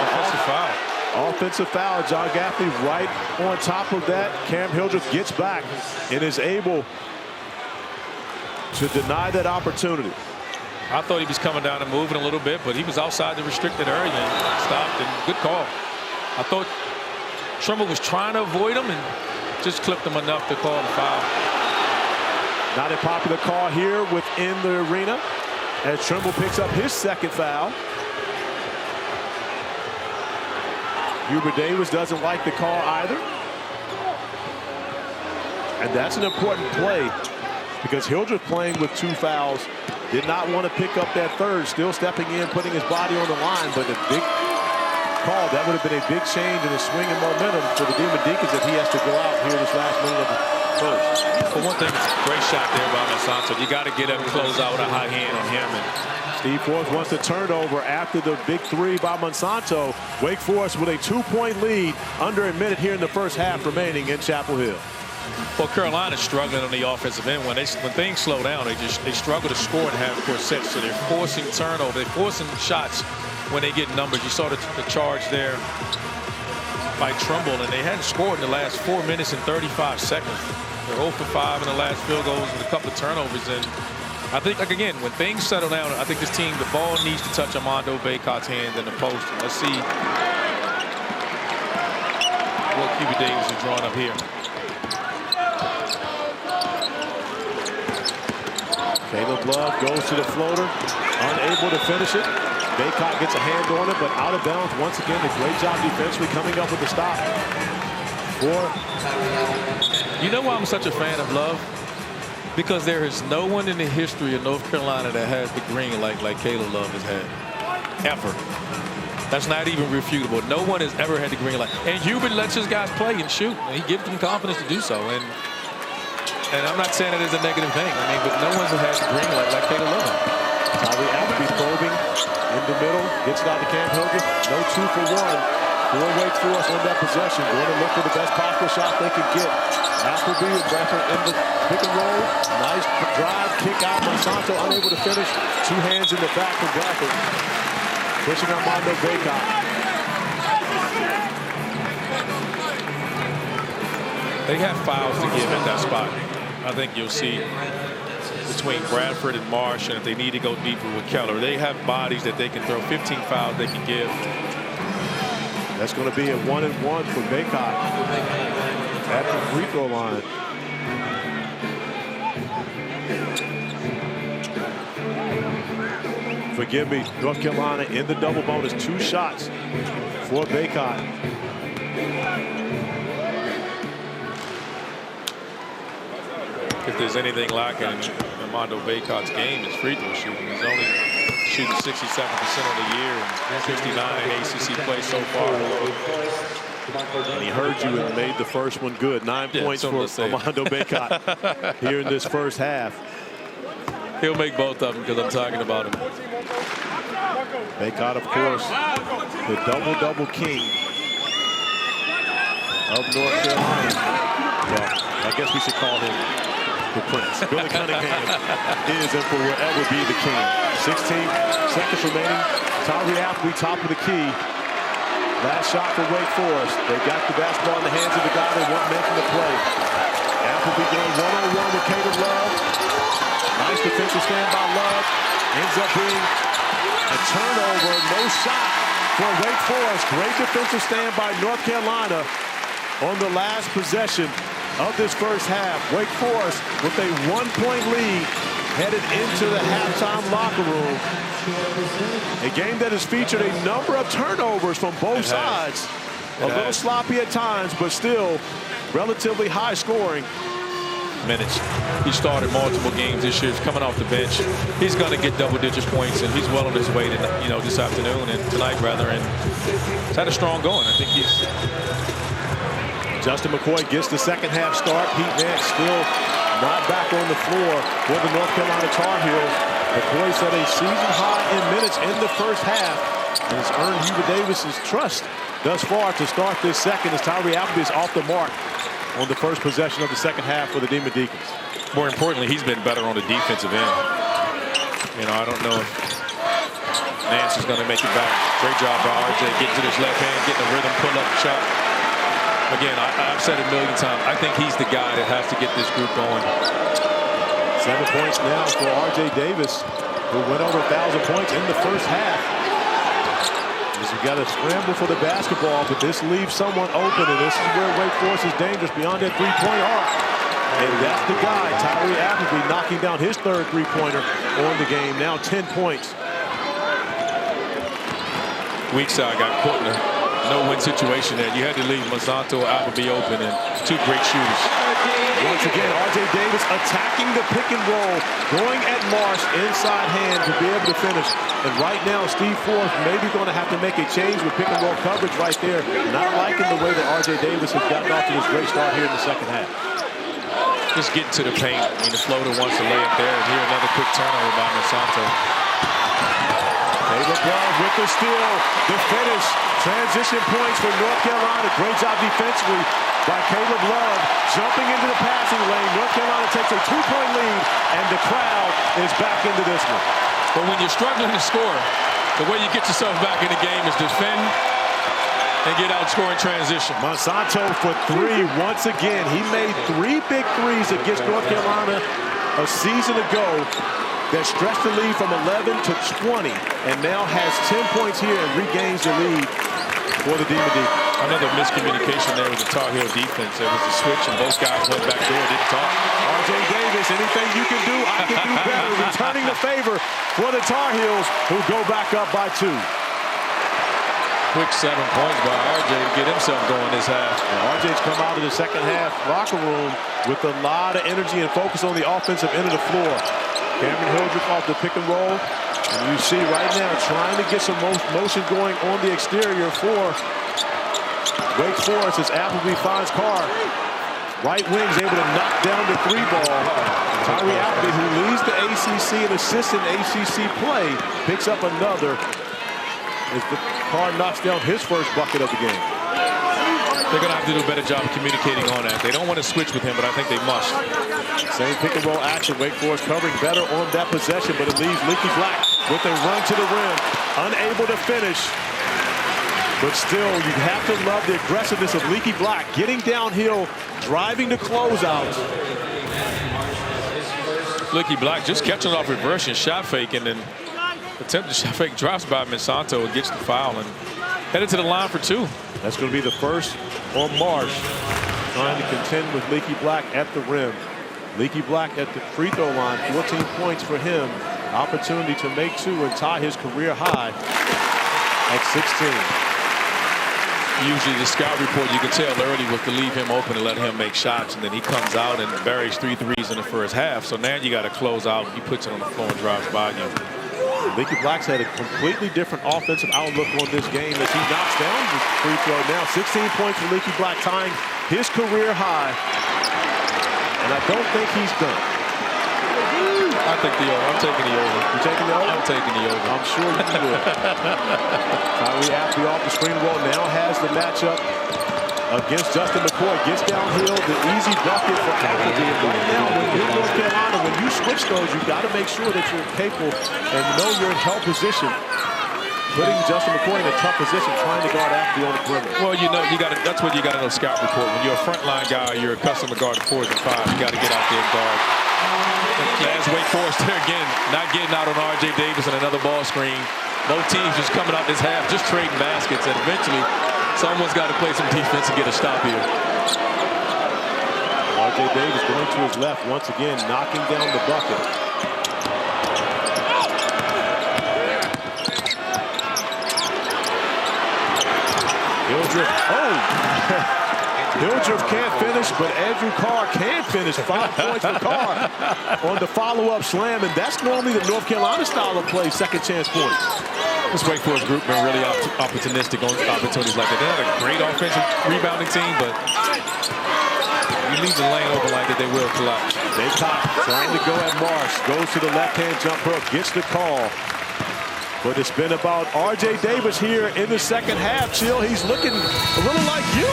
Offensive foul. Offensive foul. John Gaffney right on top of that. Cam Hildreth gets back and is able to deny that opportunity. I thought he was coming down and moving a little bit, but he was outside the restricted area and stopped. And good call. I thought Trimble was trying to avoid him and just clipped him enough to call the foul. Not a popular call here within the arena as Trimble picks up his second foul. Hubert Davis doesn't like the call either. And that's an important play because Hildreth playing with 2 fouls. Did not want to pick up that third, still stepping in, putting his body on the line, but a big call. That would have been a big change in the swing and momentum for the Demon Deacons if he has to go out here this last minute of the first. For one thing, it's a great shot there by Monsanto. You got to get up and close out with a high hand on him. And Steve Forbes wants to turn over after the big 3 by Monsanto. Wake Forest with a 2-point lead under a minute here in the first half remaining in Chapel Hill. Well, Carolina's struggling on the offensive end. When things slow down, they struggle to score in half-court sets. So they're forcing turnover. They're forcing shots when they get numbers. You saw the charge there by Trimble, and they hadn't scored in the last 4 minutes and 35 seconds. They're 0 for 5 in the last field goals with a couple of turnovers. And I think, like again, when things settle down, I think this team, the ball needs to touch Armando Bacot's hand in the post. And let's see what Hubert Davis is drawing up here. Caleb Love goes to the floater, unable to finish it. Bacot gets a hand on it, but out of bounds once again. A great job defensively coming up with the stop for You know why I'm such a fan of Love? Because there is no one in the history of North Carolina that has the green like Caleb Love has had. Ever. That's not even refutable. No one has ever had the green light. And Hubert lets his guys play and shoot. And he gives them confidence to do so. And I'm not saying it is a negative thing. I mean, but no one's had the green light like Caleb Love. Tyree Appleby probing in the middle. Gets it out to Cam Hilgert. No 2 for 1. 4 Wake Forest on that possession. Going to look for the best possible shot they can get. Appleby and Bradford in the pick and roll. Nice drive, kick out. Monsanto unable to finish. 2 hands in the back from Bradford. Pushing Armando Bacot. They have fouls to give at that spot. I think you'll see between Bradford and Marsh, and if they need to go deeper with Keller, they have bodies that they can throw. 15 fouls they can give. That's going to be a 1-and-1 for Bacot at the free throw line. Forgive me, North Carolina in the double bonus. 2 shots for Bacot. If there's anything lacking in Armando Bacot's game, it's free throw shooting. He's only shooting 67% on the year and 59 in ACC play so far. And he heard you and made the first one good. 9 points for Armando Bacot here in this first half. He'll make both of them because I'm talking about him. Bacot, of course, the double-double king of North Carolina. Well, I guess we should call him the Prince. Billy Cunningham is and will forever be the king. 16 seconds remaining. Tyree Appleby, top of the key. Last shot for Wake Forest. They got the basketball in the hands of the guy they want making the play. Appleby going one-on-one with Caleb Love. Nice defensive stand by Love. Ends up being a turnover. No shot for Wake Forest. Great defensive stand by North Carolina on the last possession of this first half. Wake Forest with a 1-point lead headed into the halftime locker room. A game that has featured a number of turnovers from both sides. A little sloppy at times, but still relatively high scoring. Minutes. He started multiple games this year. He's coming off the bench. He's going to get double-digit points, and he's well on his way to, this afternoon and tonight rather. And he's had a strong going. I think he's. Justin McCoy gets the second half start. Pete Nance still not back on the floor for the North Carolina Tar Heels. McCoy set a season high in minutes in the first half and has earned Hubert Davis's trust thus far to start this second as Tyree Appleby is off the mark on the first possession of the second half for the Demon Deacons. More importantly, he's been better on the defensive end. I don't know if Nance is going to make it back. Great job by RJ getting to this left hand, getting a rhythm pull-up shot. Again, I've said it a million times. I think he's the guy that has to get this group going. 7 points now for RJ Davis, who went over 1,000 points in the first half. We've got to scramble for the basketball, but this leaves someone open, and this is where Wake Forest is dangerous beyond that three-point arc. And that's the guy, Tyree Appleby, knocking down his third three-pointer on the game. Now 10 points. Weak side got caught in a no-win situation there. You had to leave Monsanto or Appleby open, and 2 great shooters. Once again, RJ Davis attacking the pick and roll, going at Marsh inside hand to be able to finish. And right now, Steve Forbes maybe going to have to make a change with pick and roll coverage right there. Not liking the way that RJ Davis has gotten off to this great start here in the second half. Just getting to the paint. The floater wants to lay it there. And here another quick turnover by Monsanto. Caleb Love with the steal, the finish. Transition points for North Carolina. Great job defensively by Caleb Love. Jumping into the passing lane. North Carolina takes a 2-point lead, and the crowd is back into this one. But when you're struggling to score, the way you get yourself back in the game is defend and get outscored in transition. Monsanto for 3 once again. He made 3 big threes against North Carolina a season ago that stretched the lead from 11 to 20, and now has 10 points here and regains the lead for the Demon Deacon. Another miscommunication there with the Tar Heel defense. There was a switch, and both guys went back door, didn't talk. RJ Davis, anything you can do, I can do better. Returning the favor for the Tar Heels, who go back up by 2. quick 7 points by RJ to get himself going this half. RJ's come out of the second half locker room with a lot of energy and focus on the offensive end of the floor. Cameron Hildreth off the pick and roll. And you see right now trying to get some motion going on the exterior for Wake Forest as Appleby finds Carr. Right wing's able to knock down the 3-ball. Tyree Appleby, who leads the ACC and assists in ACC play, picks up another as the Carr knocks down his first bucket of the game. They're going to have to do a better job of communicating on that. They don't want to switch with him, but I think they must. Same pick and roll action. Wake Forest covering better on that possession, but it leaves Leaky Black with a run to the rim, unable to finish. But still, you have to love the aggressiveness of Leaky Black, getting downhill, driving to closeouts. Leaky Black just catching off reverse and shot fake, and then attempted shot fake, drops by Monsanto and gets the foul and headed to the line for 2. That's going to be the first on Marsh, trying to contend with Leaky Black at the rim. Leaky Black at the free throw line, 14 points for him. Opportunity to make 2 and tie his career high at 16. Usually the scout report, you can tell early, was to leave him open and let him make shots, and then he comes out and buries 3 threes in the first half. So now you got to close out. He puts it on the floor and drives by you. Leaky Black's had a completely different offensive outlook on this game as he knocks down the free throw now. 16 points for Leaky Black, tying his career high. And I don't think he's done. I think the over. I'm taking the over. You taking the over? I'm taking the over. I'm sure you will. Tyree Appleby off the screen roll now has the matchup against Justin McCoy. Gets downhill, the easy bucket for Appleby. And right now, when you're North Carolina, when you switch those, you've got to make sure that you're capable and know you're in help position. Putting Justin McCoy in a tough position, trying to guard Appleby on the perimeter. Well, you know, that's what you got to know scout report. When you're a frontline guy, you're accustomed to guarding 4s and 5s. You got to get out there and guard. As Wake Forest there again, not getting out on R.J. Davis and another ball screen. Both teams just coming out this half, just trading baskets, and eventually someone's got to play some defense and get a stop here. R.J. Davis going to his left once again, knocking down the bucket. Hildreth, Hildreth can't finish, but Andrew Carr can finish. 5 points for Carr on the follow-up slam, and that's normally the North Carolina style of play, second chance points. This Wake Forest group been really opportunistic on opportunities like that. They have a great offensive rebounding team, but you leave the lane open like that, they will collapse. Bacot trying to go at Marsh, goes to the left-hand jump hook, gets the call. But it's been about R.J. Davis here in the second half. Chill, he's looking a little like you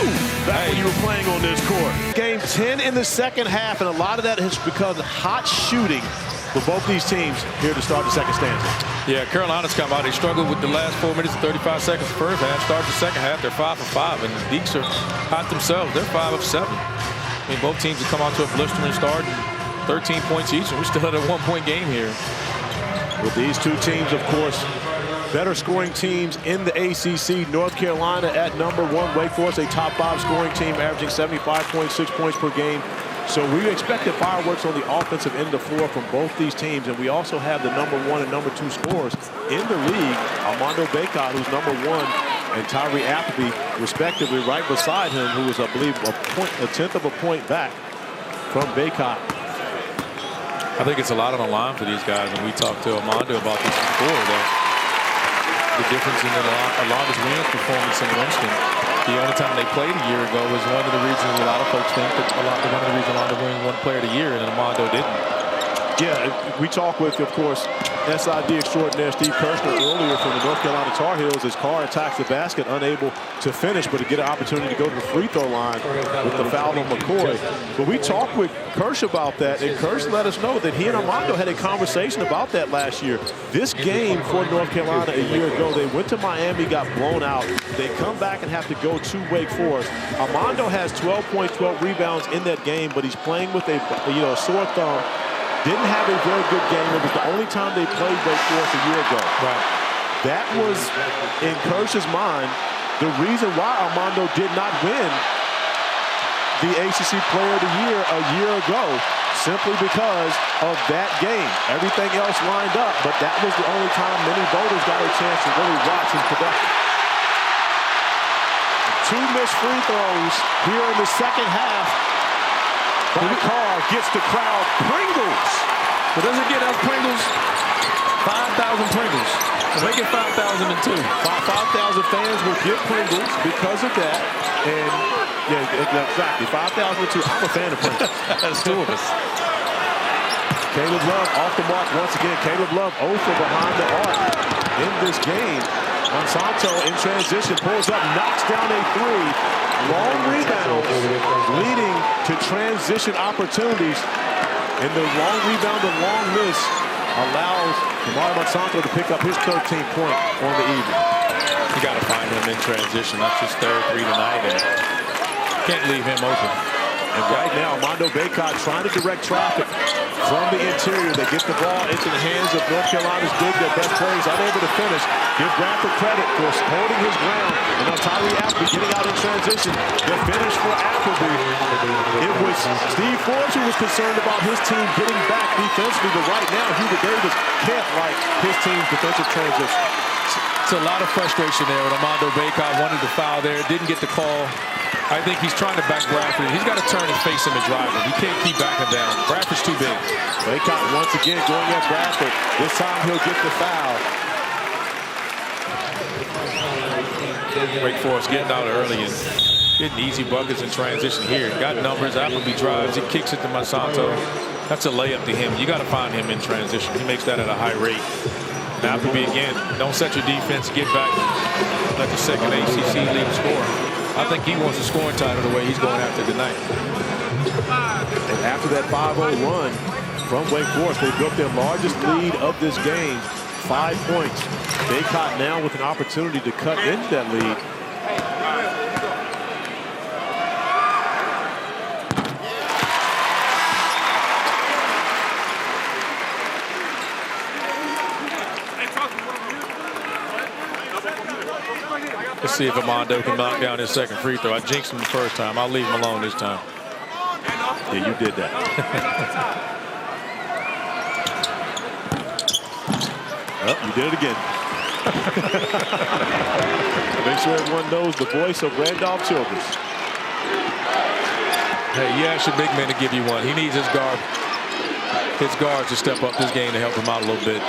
back when you were playing on this court. Game 10 in the second half, and a lot of that has become hot shooting for both these teams here to start the second stanza. Yeah, Carolina's come out. They struggled with the last 4 minutes and 35 seconds first half. Start the second half, they're 5 for 5, and the Deacs are hot themselves. They're 5 of 7. I mean, both teams have come out to a blistering start, 13 points each, and we still had a 1-point game here. With these two teams, of course, better scoring teams in the ACC. North Carolina at number 1. Wake Forest, a top 5 scoring team, averaging 75.6 points per game. So we expected fireworks on the offensive end of the floor from both these teams. And we also have the number 1 and number 2 scorers in the league. Armando Bacot, who's number 1, and Tyree Appleby, respectively, right beside him, who was, I believe, a tenth of a point back from Bacot. I think it's a lot on the line for these guys, and we talked to Armando about this before, that the difference in Alonda's Williams' performance in Winston, the only time they played a year ago, was one of the reasons a lot of folks think that one of the reasons Alonda Williams won Player of the Year, and Armando didn't. Yeah, we talked with, of course, SID extraordinaire Steve Kirshner earlier from the North Carolina Tar Heels as Carr attacks the basket, unable to finish, but to get an opportunity to go to the free throw line with the foul on McCoy. But we talked with Kirsch about that, and Kirsch let us know that he and Armando had a conversation about that last year. This game for North Carolina a year ago, they went to Miami, got blown out. They come back and have to go to Wake Forest. Armando has 12 points, 12 rebounds in that game, but he's playing with a sore thumb. Didn't have a very good game. It was the only time they played Wake Forest a year ago. Right. That was, in Kirsch's mind, the reason why Armando did not win the ACC Player of the Year a year ago, simply because of that game. Everything else lined up, but that was the only time many voters got a chance to really watch his production. 2 missed free throws here in the second half. Bacot gets the crowd Pringles. But does it get us Pringles? 5,000 Pringles. Make it 5,002. 5,000 fans will get Pringles because of that. And yeah, exactly. 5,002. I'm a fan of Pringles. That's 2 of us. Caleb Love off the mark once again. Caleb Love 0 for behind the arc in this game. Monsanto in transition pulls up, knocks down a 3. Long rebound leading to transition opportunities. And the long rebound and long miss allows Damari Monsanto to pick up his 13th point on the evening. You got to find him in transition. That's his 3rd 3 tonight. And can't leave him open. And right now, Armando Bacot trying to direct traffic from the interior. They get the ball into the hands of North Carolina's big, their best players, unable to finish. Give Bradford credit for holding his ground. And now Tyree Appleby getting out in transition. The finish for Appleby. It was Steve Forbes who was concerned about his team getting back defensively, but right now, Hubert Davis can't like his team's defensive transition. It's a lot of frustration there with Armando Bacot. Wanted to foul there, didn't get the call. I think he's trying to back Bradford. He's got to turn and face him and drive him. He can't keep backing down. Bradford's too big. Bacot once again going at Bradford. This time he'll get the foul. Wake Forest getting out early and getting easy buckets in transition here. Got numbers. Appleby drives. He kicks it to Monsanto. That's a layup to him. You got to find him in transition. He makes that at a high rate. And Appleby again, don't set your defense. Get back. Let the second ACC lead score. I think he wants a scoring title the way he's going after tonight. And after that 5-0 run from Wake Forest, they built their largest lead of this game, 5 points. Bacot now with an opportunity to cut into that lead. Let's see if Armando can knock down his second free throw. I jinxed him the first time. I'll leave him alone this time. Yeah, you did that. Oh, you did it again. Make sure everyone knows the voice of Randolph Childress. Hey, you asked your big man to give you one. He needs his guards to step up this game to help him out a little bit.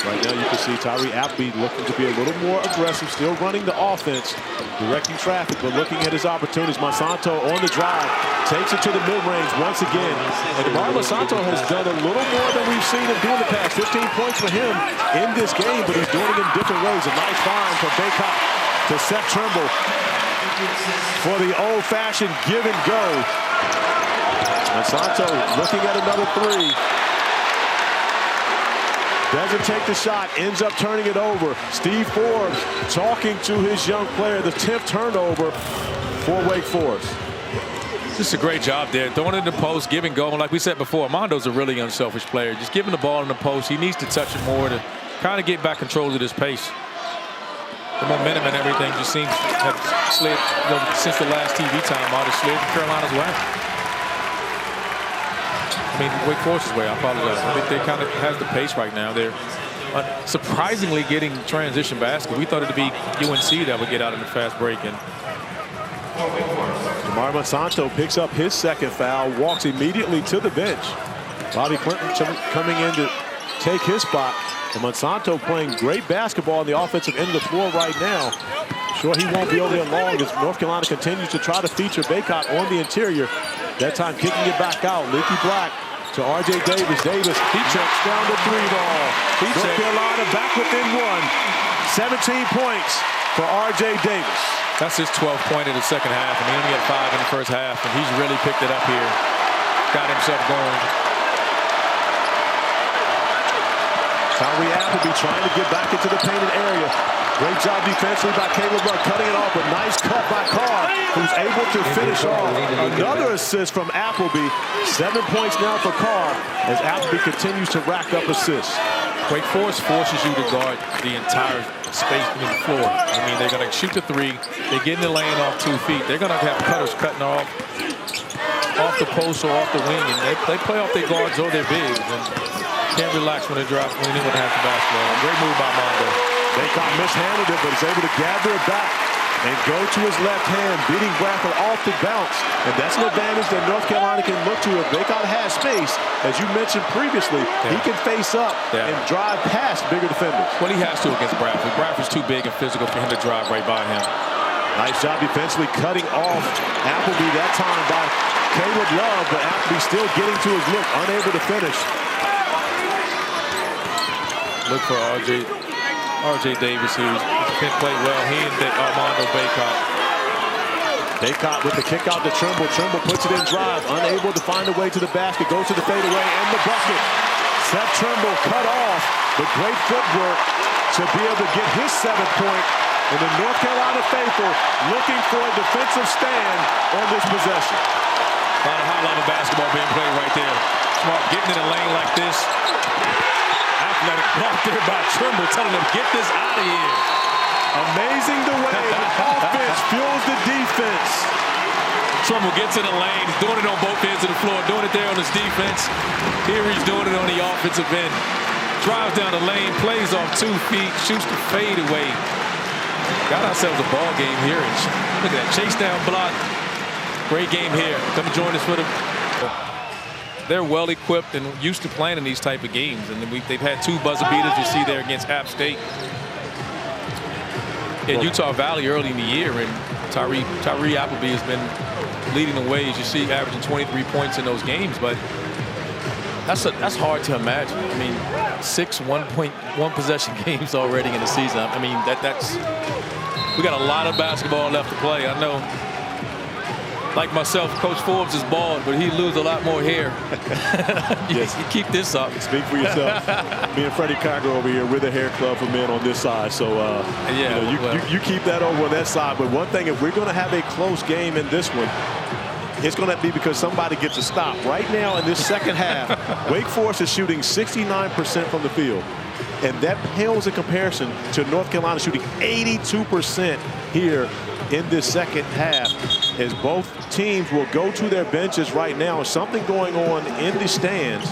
Right now you can see Tyree Appleby looking to be a little more aggressive, still running the offense, directing traffic, but looking at his opportunities. Monsanto on the drive, takes it to the mid-range once again. And Damari Monsanto has done a little more than we've seen him do in the past. 15 points for him in this game, but he's doing it in different ways. A nice find from Bacot to Seth Trimble for the old-fashioned give and go. Monsanto looking at another 3. Doesn't take the shot, ends up turning it over. Steve Forbes talking to his young player, the 10th turnover for Wake Forest. Just a great job there. Throwing it in the post, giving go. Like we said before, Armando's a really unselfish player. Just giving the ball in the post. He needs to touch it more to kind of get back control of this pace. The momentum and everything just seems to have slid since the last TV time out. It slid Carolina's way. I mean, Wake Forest's way. I apologize. I think they kind of has the pace right now. They're surprisingly getting transition basket. We thought it'd be UNC that would get out in the fast break. And Damari Monsanto picks up his second foul, walks immediately to the bench. Bobby Clinton coming in to take his spot. And Monsanto playing great basketball on the offensive end of the floor right now. Sure, he won't be over there long as North Carolina continues to try to feature Bacot on the interior. That time kicking it back out. Leaky Black to R.J. Davis. Davis, he checks down the 3-ball. North Carolina back within 1. 17 points for R.J. Davis. That's his 12th point in the second half. I mean, he only had 5 in the first half, and he's really picked it up here. Got himself going. Tyree Appleby trying to get back into the painted area. Great job defensively by Caleb Love, cutting it off. A nice cut by Carr, who's able to finish off. Another assist from Appleby. 7 points now for Carr as Appleby continues to rack up assists. Wake Forest forces you to guard the entire space in the floor. I mean, they're going to shoot the 3. They get in the lane off 2 feet. They're going to have cutters cutting off the post or off the wing, and they play off their guards or their bigs. And can't relax when they drop when they have the basketball. Great move by Armando. Bacot mishandled it, but is able to gather it back and go to his left hand, beating Bradford off the bounce. And that's an advantage that North Carolina can look to if Bacot has space. As you mentioned previously, he can face up and drive past bigger defenders. Well, he has to against Bradford. Bradford's too big and physical for him to drive right by him. Nice job defensively cutting off Appleby that time by Caleb Love, but Appleby still getting to his look, unable to finish. Look for R.J. Davis, who can play well. He and Armando Bacot. Bacot with the kick out to Trimble. Trimble puts it in drive, unable to find a way to the basket, goes to the fadeaway and the bucket. Seth Trimble cut off, but great footwork to be able to get his 7th point. And the North Carolina faithful looking for a defensive stand on this possession. A lot of high-level basketball being played right there. Smart getting in a lane like this. Athletic block there by Trimble, telling him, get this out of here. Amazing the way the offense fuels the defense. Trimble gets in the lane. He's doing it on both ends of the floor, doing it there on his defense. Here he's doing it on the offensive end. Drives down the lane, plays off 2 feet, shoots the fade away. Got ourselves a ball game here. Look at that chase down block. Great game here. Come join us for the. They're well equipped and used to playing in these type of games. And then they've had 2 buzzer beaters. You see there against App State in Utah Valley early in the year. And Tyree Appleby has been leading the way, as you see, averaging 23 points in those games. But that's hard to imagine. I mean, 6 1 possession games already in the season. I mean, that's we got a lot of basketball left to play. I know, like myself, Coach Forbes is bald, but he lose a lot more hair. Yes. You keep this up. Speak for yourself. Me and Freddie Conger over here, we're the hair club for men on this side. So you keep that over on that side. But one thing, if we're going to have a close game in this one, it's going to be because somebody gets a stop. Right now in this second half, Wake Forest is shooting 69% from the field. And that pales in comparison to North Carolina shooting 82% here in this second half, as both teams will go to their benches right now. Something going on in the stands.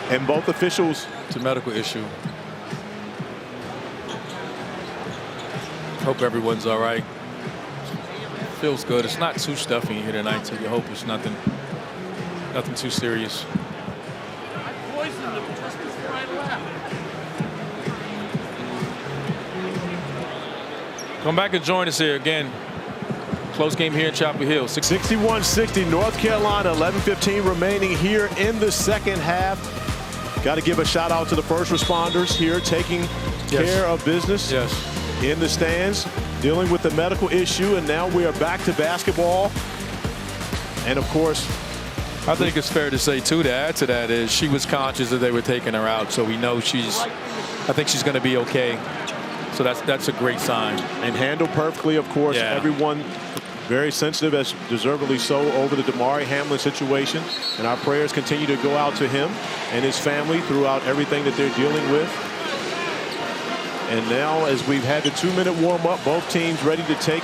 And both officials. It's a medical issue. Hope everyone's all right. Feels good. It's not too stuffy here tonight, so you hope it's nothing too serious. Come back and join us here again. Close game here in Chapel Hill. 61-60 North Carolina, 11:15 remaining here in the second half. Got to give a shout out to the first responders here taking care of business in the stands, dealing with the medical issue, and now we are back to basketball. And of course, I think it's fair to say too, to add to that, is she was conscious that they were taking her out, so we know I think she's going to be okay. So that's a great sign. And handled perfectly, of course. Everyone very sensitive, as deservedly so, over the Damari Hamlin situation. And our prayers continue to go out to him and his family throughout everything that they're dealing with. And now, as we've had the 2-minute warm-up, both teams ready to take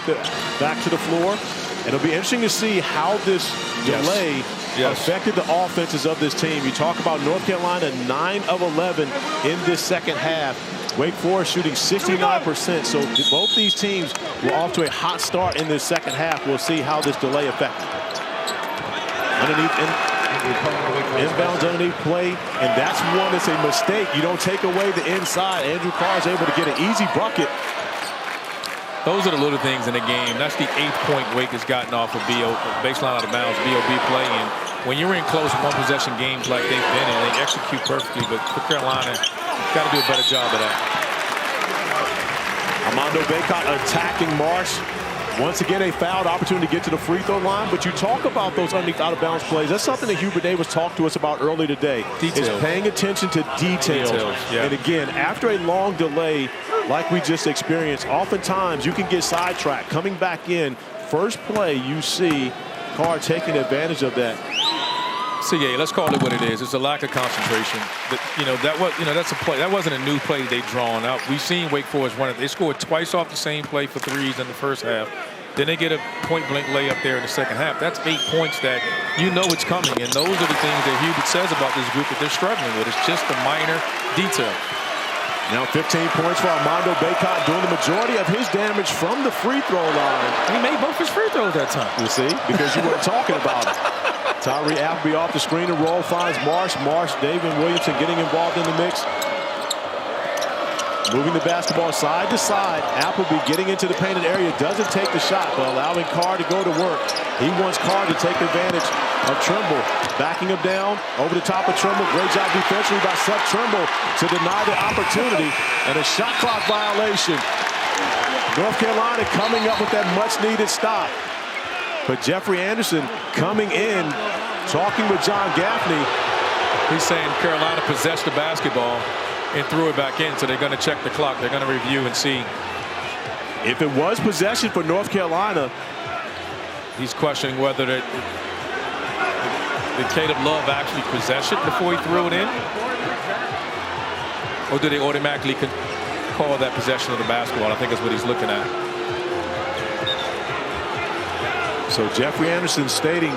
back to the floor. And it'll be interesting to see how this delay affected the offenses of this team. You talk about North Carolina, 9 of 11 in this second half. Wake Forest shooting 69%. So both these teams were off to a hot start in this second half. We'll see how this delay affected. Inbounds underneath play, and that's one that's a mistake. You don't take away the inside. Andrew Carr is able to get an easy bucket. Those are the little things in the game. That's the 8th point Wake has gotten off of baseline out of bounds, BOB play. And when you're in close one-possession games like they've been in, they execute perfectly. But for Carolina, got to do a better job of that. Armando Bacot attacking Marsh. Once again, a fouled opportunity to get to the free throw line. But you talk about those underneath out-of-bounds plays. That's something that Hubert Davis talked to us about earlier today. Is paying attention to details. And again, after a long delay like we just experienced, oftentimes you can get sidetracked. Coming back in, first play, you see Carr taking advantage of that. CA, let's call it what it is. It's a lack of concentration. That's a play. That wasn't a new play they've drawn out. We've seen Wake Forest run it. They scored twice off the same play for threes in the first half. Then they get a point-blank layup there in the second half. That's 8 points that you know it's coming. And those are the things that Hubert says about this group that they're struggling with. It's just the minor detail. Now 15 points for Armando Bacot, doing the majority of his damage from the free throw line. He made both his free throws that time. You see, because you weren't talking about it. Tyree Appleby off the screen and roll, finds Marsh, David Williamson getting involved in the mix. Moving the basketball side to side. Appleby getting into the painted area, doesn't take the shot, but allowing Carr to go to work. He wants Carr to take advantage of Trimble. Backing him down, over the top of Trimble. Great job defensively by Seth Trimble to deny the opportunity. And a shot clock violation. North Carolina coming up with that much-needed stop. But Jeffrey Anderson coming in, talking with John Gaffney. He's saying Carolina possessed the basketball and threw it back in, so they're going to check the clock. They're going to review and see. If it was possession for North Carolina, he's questioning whether did Caleb Love actually possess it before he threw it in, or did they automatically call that possession of the basketball? I think that's what he's looking at. So Jeffrey Anderson stating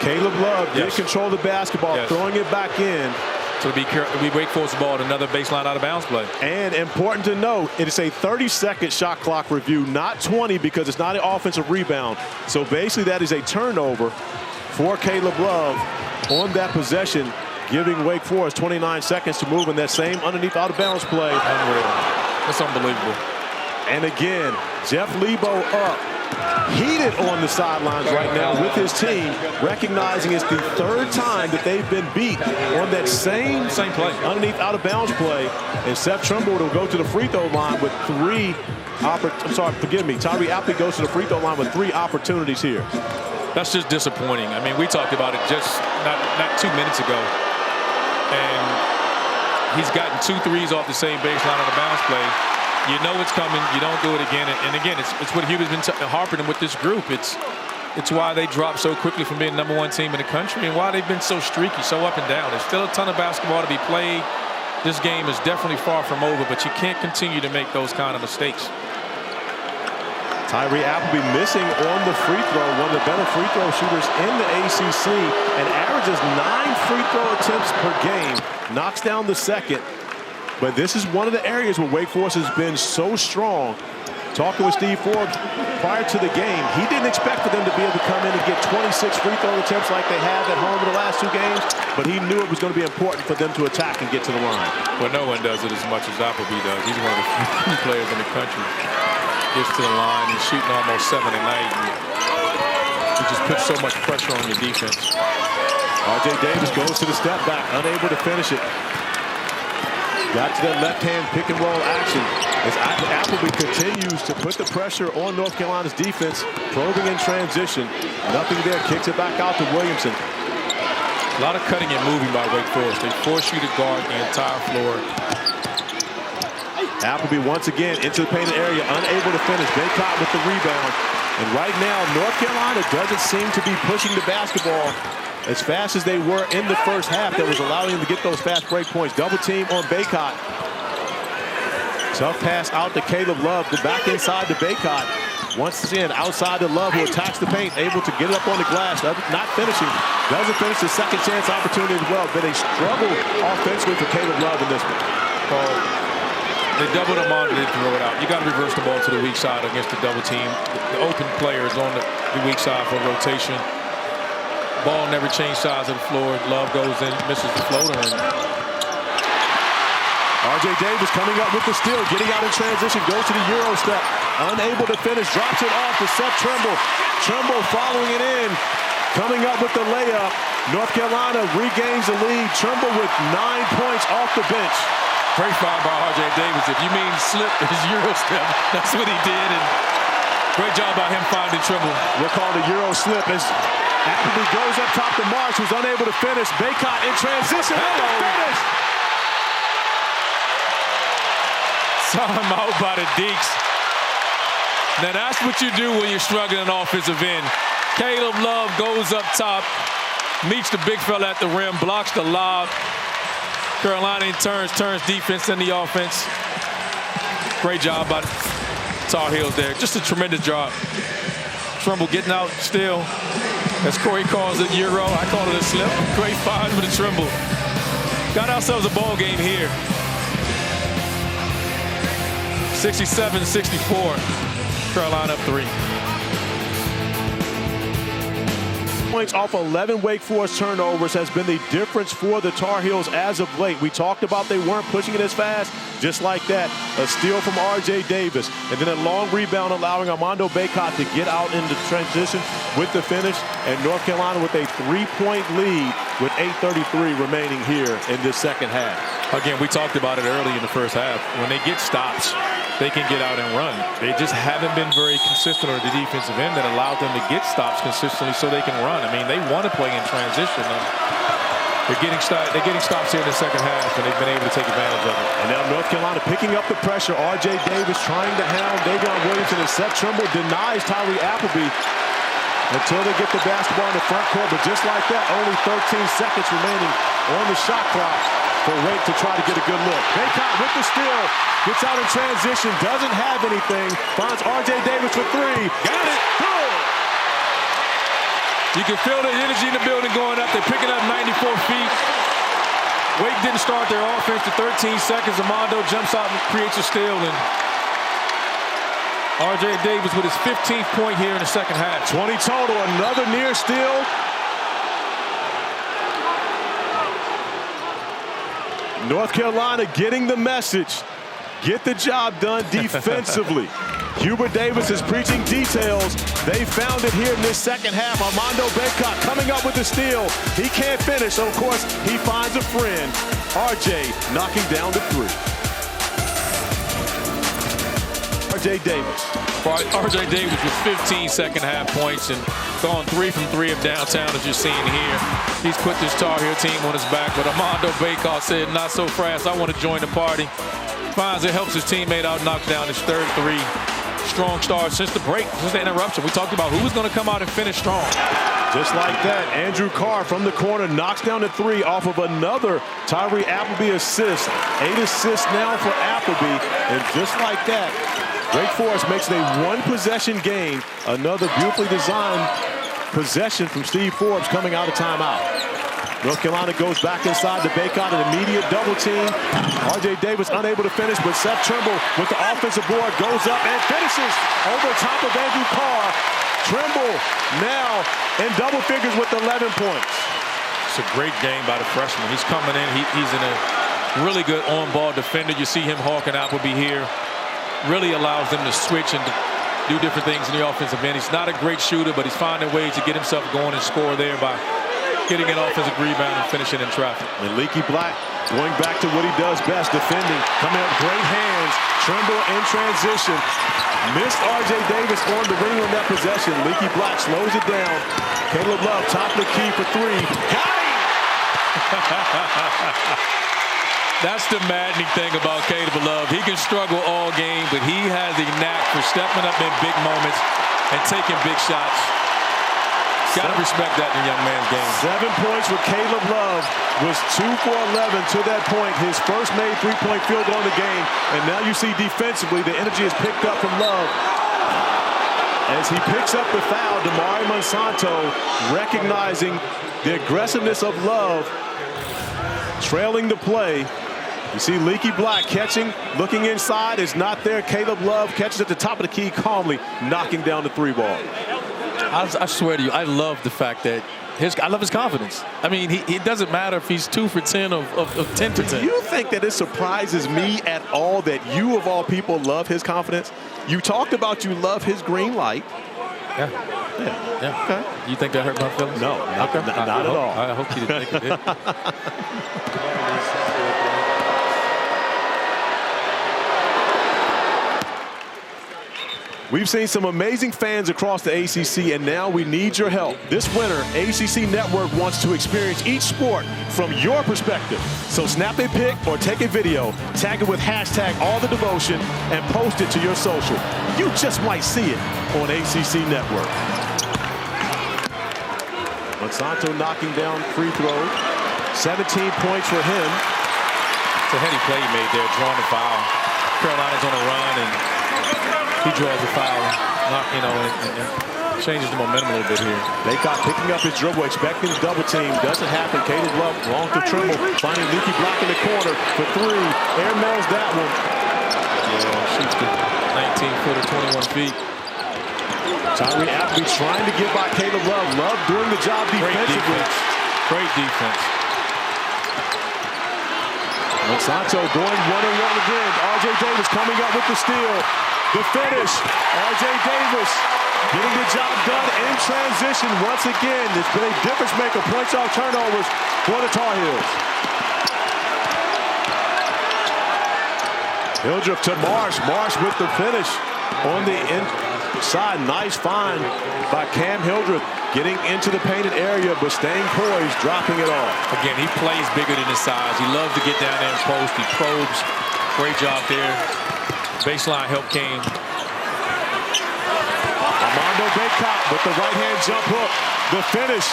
Caleb Love did control the basketball, throwing it back in. So it'll be Wake Forest ball at another baseline out of bounds play. And important to note, it is a 30-second shot clock review, not 20, because it's not an offensive rebound. So basically that is a turnover for Caleb Love on that possession, giving Wake Forest 29 seconds to move in that same underneath out of bounds play. Unreal. That's unbelievable. And again, Jeff Lebo up. Heated on the sidelines right now with his team, recognizing it's the third time that they've been beat on that same play, underneath out of bounds play. And Seth Trimble will go to the free throw line with Tyree Appleby goes to the free throw line with 3 opportunities here. That's just disappointing. I mean, we talked about it just not 2 minutes ago, and he's gotten 2 threes off the same baseline on the bounce play. You know it's coming. You don't do it again. And again, it's what Hubert's been harping with this group. It's why they dropped so quickly from being #1 team in the country, and why they've been so streaky, so up and down. There's still a ton of basketball to be played. This game is definitely far from over, but you can't continue to make those kind of mistakes. Tyree Appleby missing on the free throw, one of the better free throw shooters in the ACC, and averages 9 free throw attempts per game. Knocks down the second. But this is one of the areas where Wake Forest has been so strong. Talking with Steve Forbes prior to the game, he didn't expect for them to be able to come in and get 26 free throw attempts like they have at home in the last 2 games, but he knew it was going to be important for them to attack and get to the line. Well, no one does it as much as Appleby does. He's one of the few players in the country. Gets to the line, he's shooting almost 7 a night. He just puts so much pressure on your defense. R.J. Davis goes to the step back, unable to finish it. Got to that left-hand pick-and-roll action as Appleby continues to put the pressure on North Carolina's defense, probing in transition. Nothing there, kicks it back out to Williamson. A lot of cutting and moving by Wake Forest. They force you to guard the entire floor. Appleby once again into the painted area, unable to finish. Bacot with the rebound. And right now, North Carolina doesn't seem to be pushing the basketball as fast as they were in the first half. That was allowing them to get those fast break points. Double team on Bacot. Tough pass out to Caleb Love, to back inside to Bacot. Once again, outside to Love, who attacks the paint, able to get it up on the glass. Not finishing. Doesn't finish the second chance opportunity as well. But they struggle offensively for Caleb Love in this one. They doubled him on, they throw it out. You got to reverse the ball to the weak side against the double team. The open player is on the weak side for rotation. Ball never changed sides of the floor. Love goes in, misses the floater. R.J. Davis coming up with the steal, getting out in transition, goes to the Euro step. Unable to finish, drops it off to Seth Trimble. Trimble following it in, coming up with the layup. North Carolina regains the lead. Trimble with 9 points off the bench. Great foul by R.J. Davis. If you mean slip his Euro step, that's what he did. And great job by him finding Trimble. We'll call the Euro slip as Appleby goes up top to Marsh, who's unable to finish. Bacot in transition. Finish. Timeout by the Deacs. Now that's what you do when you're struggling on offensive end. Caleb Love goes up top, meets the big fella at the rim, blocks the lob. Carolina in turns defense and the offense. Great job by Tar Heels there. Just a tremendous job. Trimble getting out still. As Corey calls it, Euro. I call it a slip. Great find for the Trimble. Got ourselves a ball game here. 67-64. Carolina up 3. Points off 11 Wake Forest turnovers has been the difference for the Tar Heels as of late. We talked about they weren't pushing it as fast. Just like that, a steal from R.J. Davis, and then a long rebound allowing Armando Bacot to get out into transition with the finish, and North Carolina with a 3-point lead with 8:33 remaining here in this second half. Again, we talked about it early in the first half. When they get stops, they can get out and run. They just haven't been very consistent on the defensive end that allowed them to get stops consistently so they can run. I mean, they want to play in transition. They're getting stops here in the second half, and they've been able to take advantage of it. And now North Carolina picking up the pressure. R.J. Davis trying to hound Davion Williamson, and Seth Trimble denies Tyree Appleby until they get the basketball in the front court. But just like that, only 13 seconds remaining on the shot clock for Wake to try to get a good look. Bacot with the steal, gets out in transition, doesn't have anything, finds R.J. Davis for 3. Got it! Good! You can feel the energy in the building going up. They're picking up 94 feet. Wake didn't start their offense to 13 seconds. Armando jumps out and creates a steal. And R.J. Davis with his 15th point here in the second half. 20 total, another near steal. North Carolina getting the message. Get the job done defensively. Hubert Davis is preaching details. They found it here in this second half. Armando Bacot coming up with the steal. He can't finish, so of course he finds a friend. R.J. knocking down the 3. R.J. Davis. R.J. Davis with 15 second half points and gone 3 from 3 of downtown, as you're seeing here. He's put this Tar Heel team on his back, but Armando Bacot said, not so fast, I want to join the party. Finds it, helps his teammate out, knocks down his third 3. Strong start since the break, since the interruption. We talked about who was going to come out and finish strong. Just like that, Andrew Carr from the corner knocks down the 3 off of another Tyree Appleby assist. 8 assists now for Appleby, and just like that, Wake Forest makes it a 1-possession game. Another beautifully designed possession from Steve Forbes coming out of timeout. North Carolina goes back inside the Bacot, an immediate double team. R.J. Davis unable to finish, but Seth Trimble with the offensive board goes up and finishes over top of Andrew Carr. Trimble now in double figures with 11 points. It's a great game by the freshman. He's coming in. He's in a really good on-ball defender. You see him hawking Appleby here. Really allows them to switch and do different things in the offensive end. He's not a great shooter, but he's finding ways to get himself going and score there by getting an offensive rebound and finishing in traffic. And Leaky Black going back to what he does best, defending. Coming up, great hands. Trimble in transition. Missed R.J. Davis on the ring on that possession. Leaky Black slows it down. Caleb Love, top of the key for 3. Got him! That's the maddening thing about Caleb Love. He can struggle all game, but he has a knack for stepping up in big moments and taking big shots. Got to respect that in a young man's game. 7 points with Caleb Love. Was 2 for 11 to that point. His first made 3-point field goal in the game. And now you see defensively the energy is picked up from Love. As he picks up the foul, Damari Monsanto recognizing the aggressiveness of Love, trailing the play. You see Leaky Black catching, looking inside, is not there. Caleb Love catches at the top of the key calmly, knocking down the 3 ball. I swear to you, I love the fact that I love his confidence. I mean, it doesn't matter if he's 2 for 10 of 10 for 10. Do you think that it surprises me at all that you, of all people, love his confidence? You talked about you love his green light. Yeah. Okay. You think that hurt my feelings? No, not at all. I hope you didn't think it did. We've seen some amazing fans across the ACC, and now we need your help. This winter, ACC Network wants to experience each sport from your perspective. So snap a pic or take a video, tag it with hashtag #AllTheDevotion, and post it to your social. You just might see it on ACC Network. Monsanto knocking down free throw. 17 points for him. It's a heady play he made there, drawing the foul. Carolina's on a run, and he draws the foul, and changes the momentum a little bit here. Bacot picking up his dribble, expecting the double team. Doesn't happen. Caleb Love, long to Trimble, finding Leaky Black in the corner for 3. Air mails that one. Yeah, shoots the 19-footer, 21 feet. Tyree Appleby trying to get by Caleb Love. Love doing the job defensively. Great defense. Monsanto going one-on-one again. R.J. Davis coming up with the steal. The finish. R.J. Davis getting the job done in transition once again. It's been a difference maker. Points off turnovers for the Tar Heels. Hildreth to Marsh. Marsh with the finish on the inside. Nice find by Cam Hildreth. Getting into the painted area, but staying poised, dropping it off. Again, he plays bigger than his size. He loves to get down there and post. He probes. Great job there. Baseline help came. Armando Bacot with the right-hand jump hook. The finish.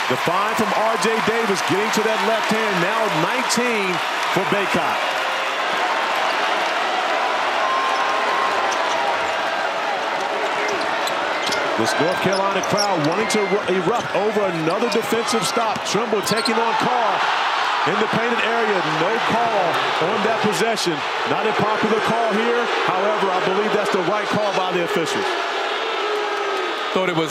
The find from R.J. Davis getting to that left hand. Now 19 for Bacot. This North Carolina crowd wanting to erupt over another defensive stop. Trimble taking on Carr in the painted area. No call on that possession. Not a popular call here. However, I believe that's the right call by the officials. Thought it was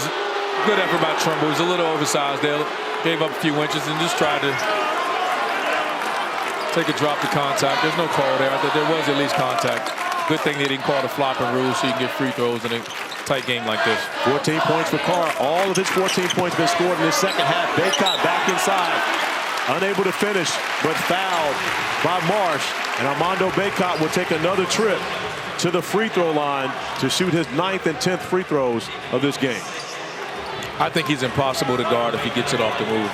good effort by Trimble. He was a little oversized there. Gave up a few inches and just tried to take a drop to contact. There's no call there. I thought there was at least contact. Good thing they didn't call the flopping rule so you can get free throws in a tight game like this. 14 points for Carr. All of his 14 points been scored in the second half. Bacot back inside. Unable to finish, but fouled by Marsh. And Armando Bacot will take another trip to the free throw line to shoot his 9th and 10th free throws of this game. I think he's impossible to guard if he gets it off the move.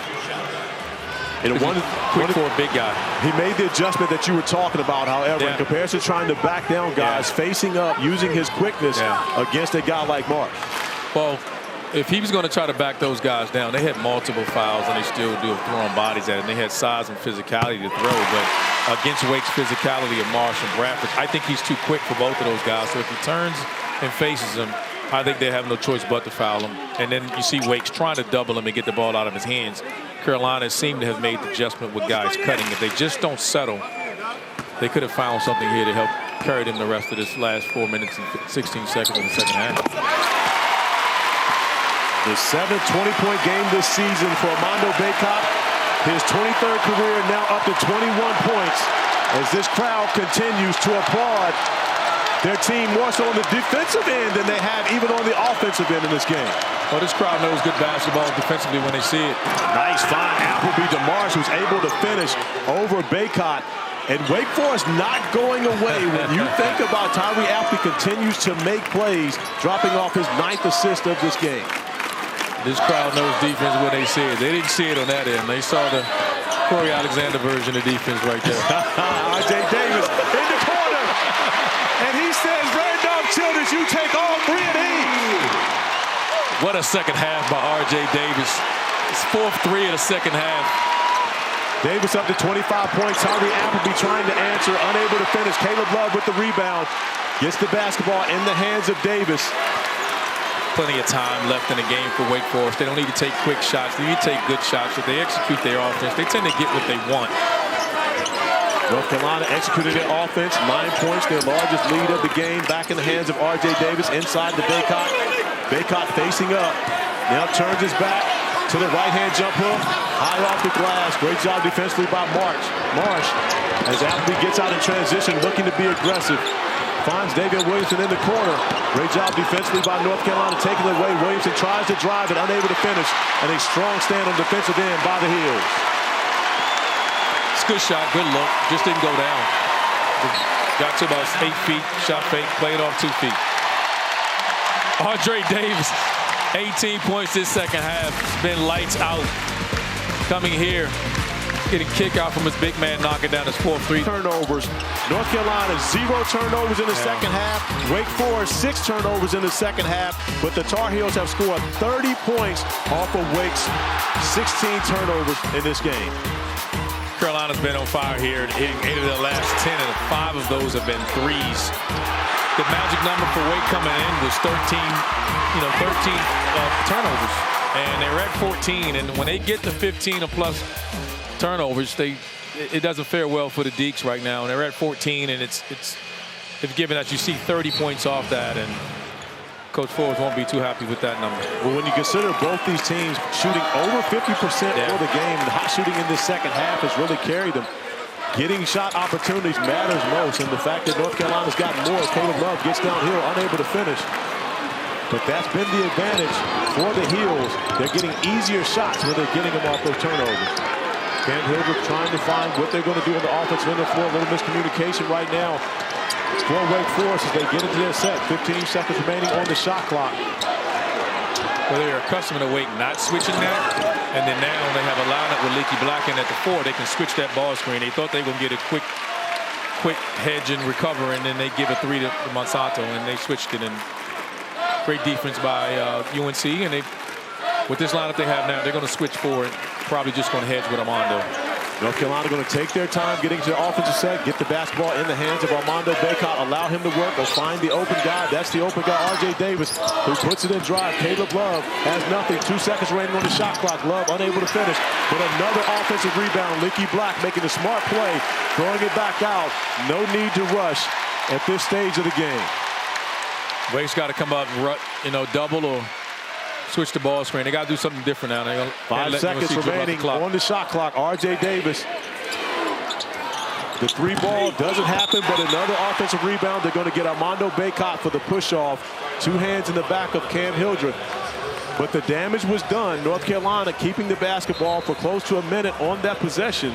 And quick for a big guy. He made the adjustment that you were talking about, however, in comparison to trying to back down guys, facing up, using his quickness against a guy like Marsh. Well, if he was going to try to back those guys down, they had multiple fouls and they still do throwing bodies at it. And they had size and physicality to throw, but against Wake's physicality of Marsh and Bradford, I think he's too quick for both of those guys. So if he turns and faces them, I think they have no choice but to foul him. And then you see Wake's trying to double him and get the ball out of his hands. Carolina seemed to have made the adjustment with guys cutting. If they just don't settle, they could have found something here to help carry them the rest of this last 4 minutes and 16 seconds in the second half. The 7th 20-point game this season for Armando Bacot. His 23rd career now up to 21 points as this crowd continues to applaud their team more so on the defensive end than they have even on the offensive end in this game. Well, this crowd knows good basketball defensively when they see it. Nice find, Appleby to Marsh, who's able to finish over Bacot. And Wake Forest not going away. When you think about Tyree Appleby continues to make plays, dropping off his 9th assist of this game. This crowd knows defense when they see it. They didn't see it on that end. They saw the Corey Alexander version of defense right there. R.J. Davis in the corner. And he says, Randolph Childers, you take all 3 of these. What a second half by R.J. Davis. His 4th 3 of the second half. Davis up to 25 points. Tyree Appleby trying to answer, unable to finish. Caleb Love with the rebound. Gets the basketball in the hands of Davis. Plenty of time left in the game for Wake Forest. They don't need to take quick shots. They need to take good shots. If they execute their offense, they tend to get what they want. North Carolina executed their offense. 9 points, their largest lead of the game. Back in the hands of R.J. Davis inside the Bacot. Bacot facing up. Now turns his back to the right-hand jump hook. High off the glass. Great job defensively by Marsh. As Appleby gets out in transition, looking to be aggressive. Finds Davion Williamson in the corner. Great job defensively by North Carolina, taking it away. Williamson tries to drive it, unable to finish. And a strong stand on defensive end by the Heels. It's a good shot, good look. Just didn't go down. Got to about 8 feet, shot fake, played off 2 feet. R.J. Davis, 18 points this second half. Been lights out. Coming here, getting kick out from his big man, knocking down his 4th 3. Turnovers. North Carolina, 0 turnovers in the second half. Wake Forest, 6 turnovers in the second half. But the Tar Heels have scored 30 points off of Wake's 16 turnovers in this game. Carolina's been on fire here, hitting 8 of their last 10, and 5 of those have been threes. The magic number for Wake coming in was 13 turnovers, and they're at 14. And when they get to 15 or plus turnovers, it doesn't fare well for the Deacs right now. And they're at 14, and it's if given that you see 30 points off that, and Coach Forbes won't be too happy with that number. Well, when you consider both these teams shooting over 50% for the game, the hot shooting in this second half has really carried them. Getting shot opportunities matters most, and the fact that North Carolina's got more, Caleb Love gets downhill, unable to finish. But that's been the advantage for the Heels. They're getting easier shots when they're getting them off those turnovers. Cam Hildreth trying to find what they're going to do on the offensive end of the floor. A little miscommunication right now for Wake Forest as they get into their set. 15 seconds remaining on the shot clock. Well, they're accustomed to Wake not switching that. And then now they have a lineup with Leaky Black in at the 4. They can switch that ball screen. They thought they were going to get a quick hedge and recover, and then they give a 3 to Monsanto, and they switched it. And great defense by UNC, and with this lineup they have now, they're going to switch forward. Probably just going to hedge with Armando. North Carolina going to take their time getting to the offensive set, get the basketball in the hands of Armando Bacot, allow him to work, or find the open guy. That's the open guy, R.J. Davis, who puts it in drive. Caleb Love has nothing. 2 seconds remaining on the shot clock. Love unable to finish, but another offensive rebound. Leaky Black making a smart play, throwing it back out. No need to rush at this stage of the game. Wake's got to come up, double or switch the ball screen. They got to do something different now. 5 seconds remaining on the shot clock. R.J. Davis. The 3 ball doesn't happen, but another offensive rebound. They're going to get Armando Bacot for the push-off. 2 hands in the back of Cam Hildreth. But the damage was done. North Carolina keeping the basketball for close to a minute on that possession.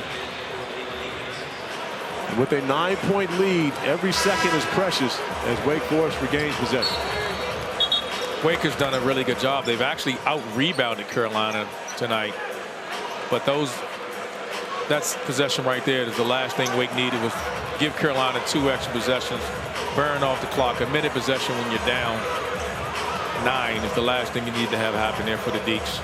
With a 9-point lead, every second is precious as Wake Forest regains possession. Wake has done a really good job. They've actually out-rebounded Carolina tonight. But that's possession right there is the last thing Wake needed, was give Carolina 2 extra possessions, burn off the clock. A minute possession when you're down 9 is the last thing you need to have happen there for the Deacs.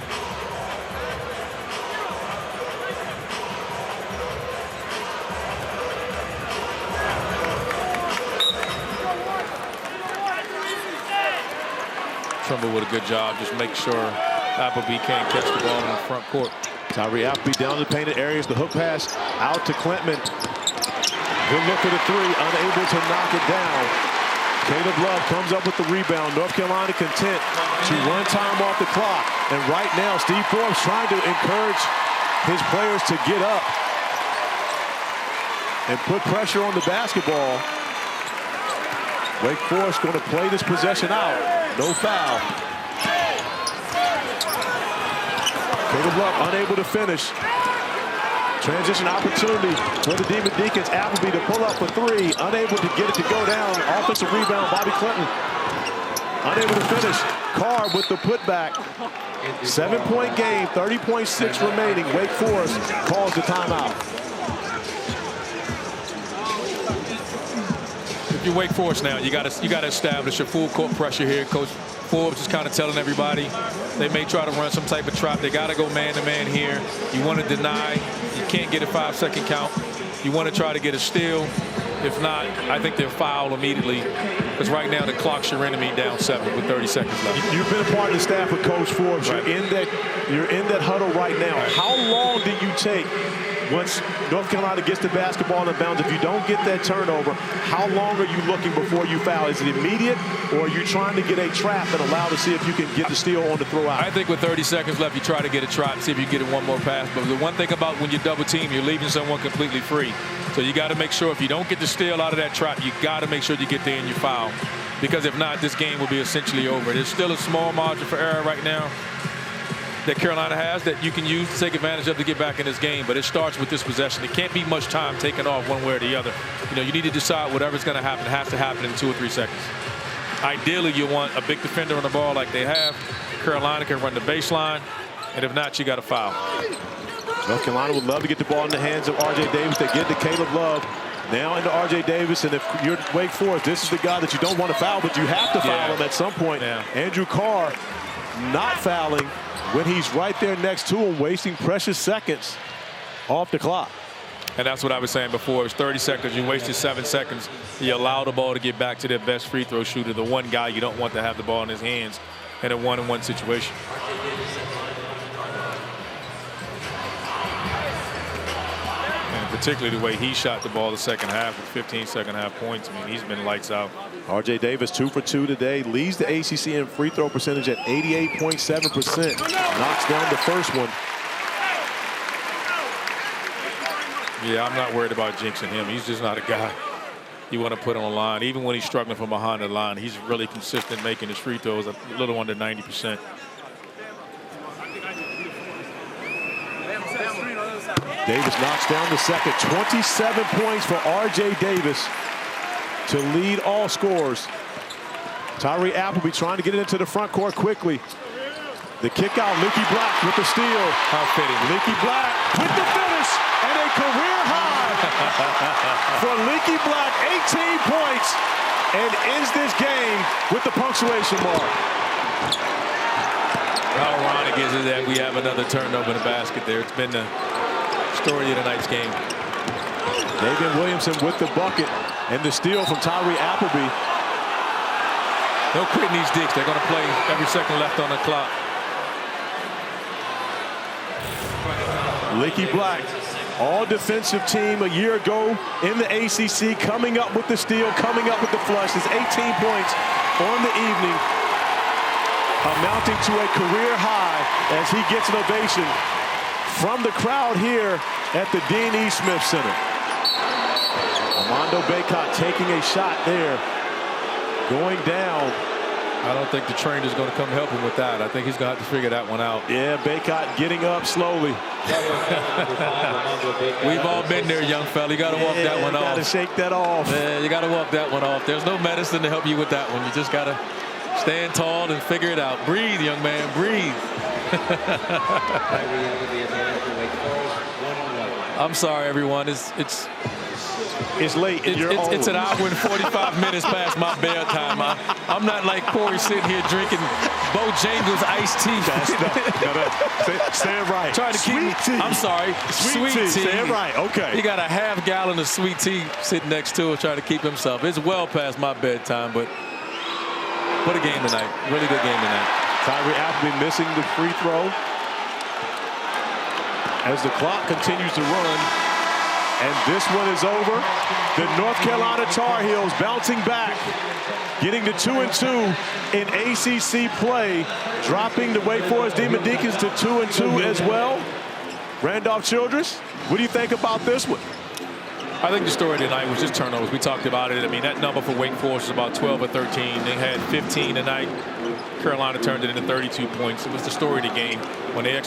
Trimble with a good job, just make sure Appleby can't catch the ball in the front court. Tyree Appleby down the painted areas. The hook pass out to Clinton. Good look for the 3, unable to knock it down. Caleb Love comes up with the rebound. North Carolina content to run time off the clock. And right now, Steve Forbes trying to encourage his players to get up and put pressure on the basketball. Wake Forest going to play this possession out. No foul. Caleb Love unable to finish. Transition opportunity for the Demon Deacons. Appleby to pull up for 3. Unable to get it to go down. Offensive rebound, Bobby Clinton. Unable to finish. Carr with the putback. 7-point game, 30.6 remaining. Wake Forest calls the timeout. If you're Wake Forest now, you got to establish a full court pressure here. Coach Forbes is kind of telling everybody they may try to run some type of trap. They got to go man-to-man here. You want to deny. You can't get a 5-second count. You want to try to get a steal. If not, I think they'll foul immediately, because right now the clock's your enemy, down 7 with 30 seconds left. You've been a part of the staff with Coach Forbes. Right. You're in that huddle right now. Right. How long do you take once North Carolina gets the basketball in bounds? If you don't get that turnover, how long are you looking before you foul? Is it immediate, or are you trying to get a trap and allow to see if you can get the steal on the throw out? I think with 30 seconds left, you try to get a trap, see if you can get it one more pass. But the one thing about when you double team, you're leaving someone completely free. So you got to make sure if you don't get the steal out of that trap, you got to make sure you get there and you foul. Because if not, this game will be essentially over. There's still a small margin for error right now that Carolina has that you can use to take advantage of to get back in this game. But it starts with this possession. It can't be much time taken off one way or the other. You need to decide whatever's going to happen has to happen in 2 or 3 seconds. Ideally, you want a big defender on the ball like they have. Carolina can run the baseline. And if not, you got to foul. North Carolina would love to get the ball in the hands of R.J. Davis. They get to Caleb Love. Now into R.J. Davis, and if you're Wake Forest, this is the guy that you don't want to foul, but you have to foul him at some point. Yeah. Andrew Carr not fouling when he's right there next to him, wasting precious seconds off the clock. And that's what I was saying before. It was 30 seconds. You wasted 7 seconds. You allow the ball to get back to their best free throw shooter, the one guy you don't want to have the ball in his hands in a one-on-one situation. The particularly the way he shot the ball the second half with 15 second-half points. I mean, he's been lights out. R.J. Davis 2 for 2 today, leads the ACC in free throw percentage at 88.7%. Knocks down the first one. Yeah, I'm not worried about jinxing him. He's just not a guy you want to put on the line. Even when he's struggling from behind the line, he's really consistent making his free throws a little under 90%. Davis knocks down the second. 27 points for R.J. Davis to lead all scorers. Tyree Appleby trying to get it into the front court quickly. The kick out, Leaky Black with the steal. How fitting. Leaky Black with the finish and a career high for Leaky Black. 18 points and ends this game with the punctuation mark. How ironic is it that we have another turnover in the basket there? It's been the story of tonight's game. David Williamson with the bucket and the steal from Tyree Appleby. No quitting these Deacs. They're going to play every second left on the clock. Leaky Black, all defensive team a year ago in the ACC, coming up with the steal, coming up with the flush. It's 18 points on the evening, amounting to a career high as he gets an ovation from the crowd here at the Dean E. Smith Center. Armando Bacot taking a shot there, going down. I don't think the trainer's going to come help him with that. I think he's going to have to figure that one out. Yeah, Bacot getting up slowly. We've all been there, young fella. You got to walk that one off. You got to shake that off. Yeah, you got to walk that one off. There's no medicine to help you with that one. You just got to stand tall and figure it out. Breathe, young man, breathe. I'm sorry, everyone. It's late. It's an hour and 45 minutes past my bedtime. I'm not like Corey sitting here drinking Bojangles iced tea. Say it right. Trying to keep tea. I'm sorry. Sweet tea. Say it right. Okay. He got a half gallon of sweet tea sitting next to it, trying to keep himself. It's well past my bedtime, but what a game tonight. Really good game tonight. Tyree Appleby missing the free throw as the clock continues to run. And this one is over. The North Carolina Tar Heels bouncing back, getting to 2-2 in ACC play, dropping the Wake Forest Demon Deacons to 2-2 as well. Randolph Childress, what do you think about this one? I think the story tonight was just turnovers. We talked about it. I mean, that number for Wake Forest is about 12 or 13. They had 15 tonight. Carolina turned it into 32 points. It was the story of the game when they